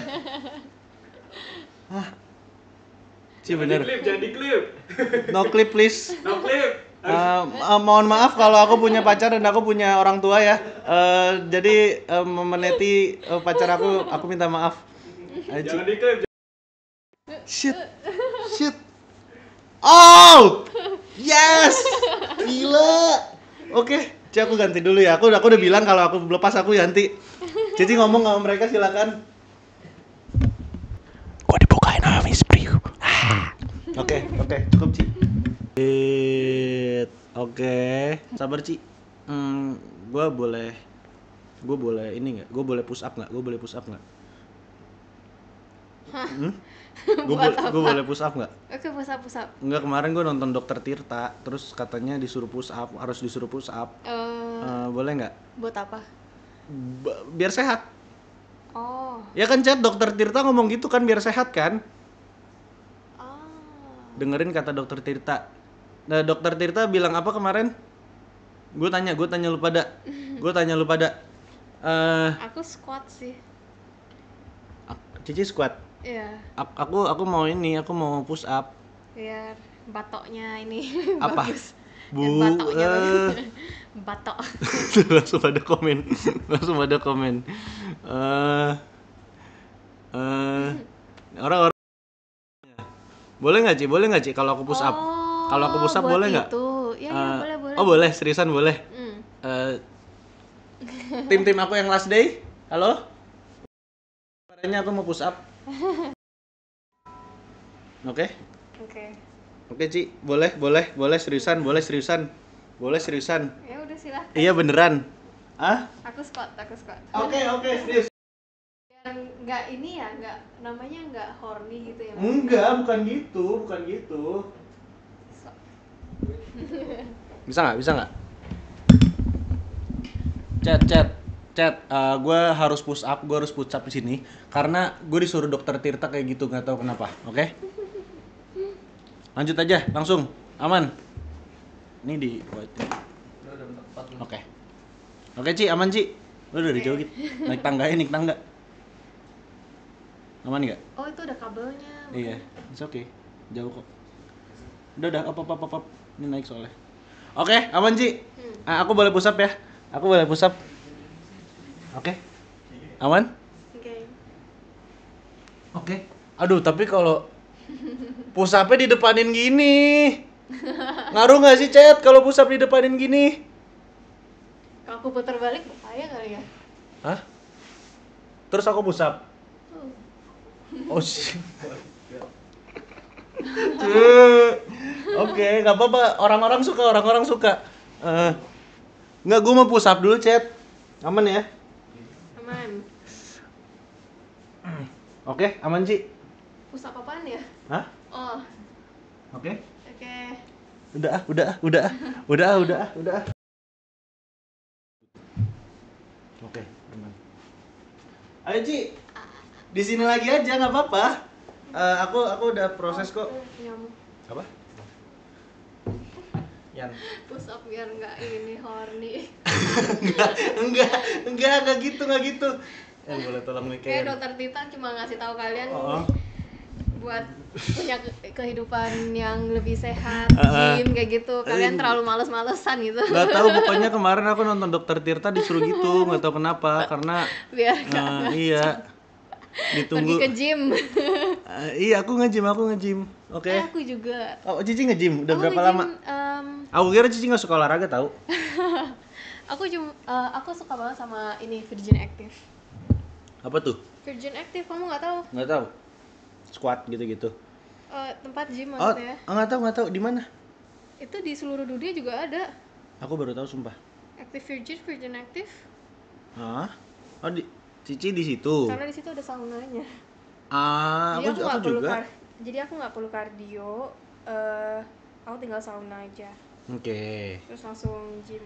Ci bener. Jangan diklip. No clip please. No clip. Mohon maaf kalau aku punya pacar dan aku punya orang tua ya. Jadi memeneti pacar aku minta maaf. Jangan diklip. Shit. Oh! Yes! Gila. Oke, Ci aku ganti dulu ya. Aku udah bilang kalau aku lepas aku ganti. Cici ngomong sama mereka silakan. Gua dibukain sama Miss Brew. Oke, cukup Ci. Oke, sabar Ci. Gue boleh ini nggak? Gue boleh push up nggak? Gue boleh push up nggak? Gue boleh push up nggak? Oke, push up. Enggak, kemarin gue nonton Dokter Tirta, terus katanya disuruh push up, harus disuruh push up. Boleh nggak? Buat apa? Biar sehat. Oh. Ya kan Chat, Dokter Tirta ngomong gitu kan biar sehat kan? Dengerin kata Dokter Tirta. Nah, Dokter Tirta bilang apa kemarin? Gue tanya lu pada. Aku squat sih. Cici squat. Iya. Aku mau push up. Biar batoknya ini Apa? bagus. Bu. Dan batoknya bagus. Batok. Langsung ada komen. Orang-orang. Boleh nggak Ci kalau aku push up? Kalau aku push up boleh nggak? Ya, boleh. Oh boleh, seriusan boleh. Tim aku yang last day, halo? Caranya aku mau push up. Oke, Ci, boleh seriusan. Ya udah silakan. Iya beneran. Aku squat. Oke, serius. Biar nggak ini ya, namanya nggak horny gitu ya. Enggak, bukan gitu. Bisa nggak? Chat, gue harus push up di sini karena gue disuruh Dokter Tirta kayak gitu, nggak tahu kenapa. Oke? Lanjut aja, langsung, aman. Ini di. Oke Ci, aman Ci. Lu udah dijauhin. Naik tangga. Aman nggak? Oh, itu ada kabelnya. Iya, it's okay. Jauh kok. Udah, up. Ini naik soalnya. Oke, aman Ci. Aku boleh push up ya? Oke. Aman? Oke. Aduh, tapi kalau push up-nya di depanin gini. Ngaruh nggak sih, Chat, kalau push up di depanin gini? Kalau aku putar balik bahaya kali ya? Hah? Terus aku push up. Oh. Oh sih. Oke, nggak apa-apa. Orang-orang suka. Nggak, gue mau push up dulu, Chat. Aman ya? Aman. Oke, aman, Ci. Push up apaan ya? Hah? Oh, Oke. oke. Udah. Oke, aman. Ayo, Ci. Di sini lagi aja, nggak apa-apa. Aku udah proses kok. Nyamuk. Apa? Yan. Push up biar nggak ini horny. enggak gitu. Boleh tolong nih Kayak dokter Tita cuma ngasih tahu kalian Oh. buat punya kehidupan yang lebih sehat, Uh-uh. gym kayak gitu. Kalian terlalu males-malesan gitu. Nggak tahu, pokoknya kemarin aku nonton Dokter Tirta disuruh gitu, nggak tahu kenapa, karena Biar nggak iya pergi ditunggu. ke gym. Iya, aku nge-gym. Oke. Aku juga. Oh, Cici nge-gym udah Aku berapa nge-gym, lama? Aku kira Cici nggak suka olahraga tahu. aku suka banget sama ini Virgin Active. Apa tuh? Virgin Active kamu nggak tahu? Nggak tahu. Squat gitu-gitu. Tempat gym Oh, maksudnya. nggak tahu di mana? Itu di seluruh dunia juga ada. Aku baru tahu sumpah. Active Virgin Active. Hah? Oh, Cici di situ. Karena di situ ada saunanya. Aku nggak perlu juga. Jadi aku nggak perlu kardio. Aku tinggal sauna aja. Oke. Terus langsung gym.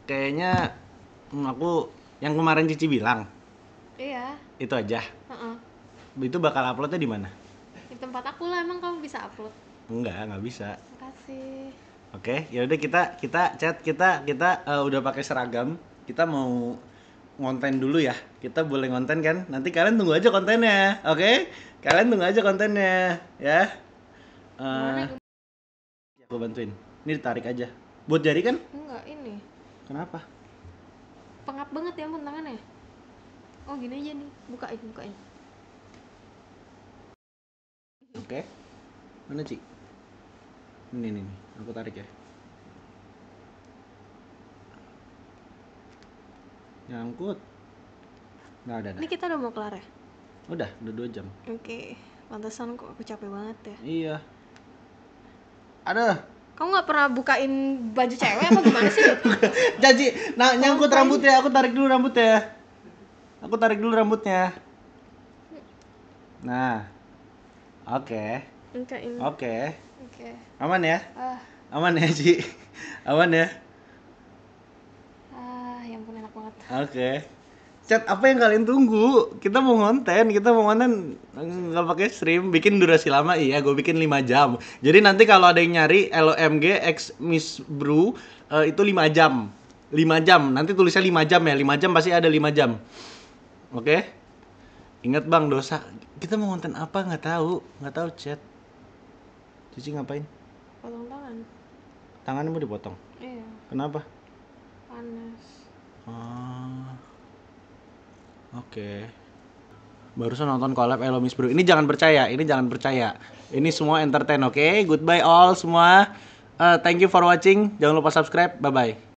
Kayaknya aku yang kemarin Cici bilang Iya. itu aja. Heeh. Itu bakal uploadnya di mana? Di tempat aku lah, emang kamu bisa upload. Nggak bisa. Makasih. Oke, ya udah kita udah pakai seragam. Kita mau ngonten dulu ya. Kita boleh ngonten kan? Nanti kalian tunggu aja kontennya, oke? Kalian tunggu aja kontennya, ya. Aku bantuin. Ini ditarik aja. Buat jari kan? Enggak, ini. Kenapa? Pengap banget ya ampun tangannya. Oh, gini aja nih. Bukain. Oke. Mana, Ci? Ini. Aku tarik ya. Nyangkut. Nggak ada. Ini kita udah mau kelar ya? Udah 2 jam. Oke. Pantesan kok aku capek banget ya. Iya. Ada. Kamu nggak pernah bukain baju cewek apa gimana sih? Janji, nyangkut rambutnya. Aku tarik dulu rambutnya. Nah. Oke. Enggak ini. Oke. Oke. Aman ya? Ah, Aman ya, Ci? Aman ya? ya ampun enak banget. Oke. Chat, apa yang kalian tunggu? Kita mau ngonten nggak pakai stream, bikin durasi lama. Iya, gue bikin 5 jam. Jadi nanti kalau ada yang nyari LOMG X Miss Brew itu 5 jam. 5 jam. Nanti tulisnya 5 jam ya. 5 jam pasti ada 5 jam. Oke? Ingat Bang, dosa. Kita mau ngonten apa nggak tahu, Chat. Cici ngapain? Potong tangan. Tangannya mau dipotong. Iya, Kenapa? panas. Oke. Barusan nonton collab Elo Miss Brew. Ini jangan percaya. Ini semua entertain, oke? Goodbye all semua. Thank you for watching. Jangan lupa subscribe. Bye bye.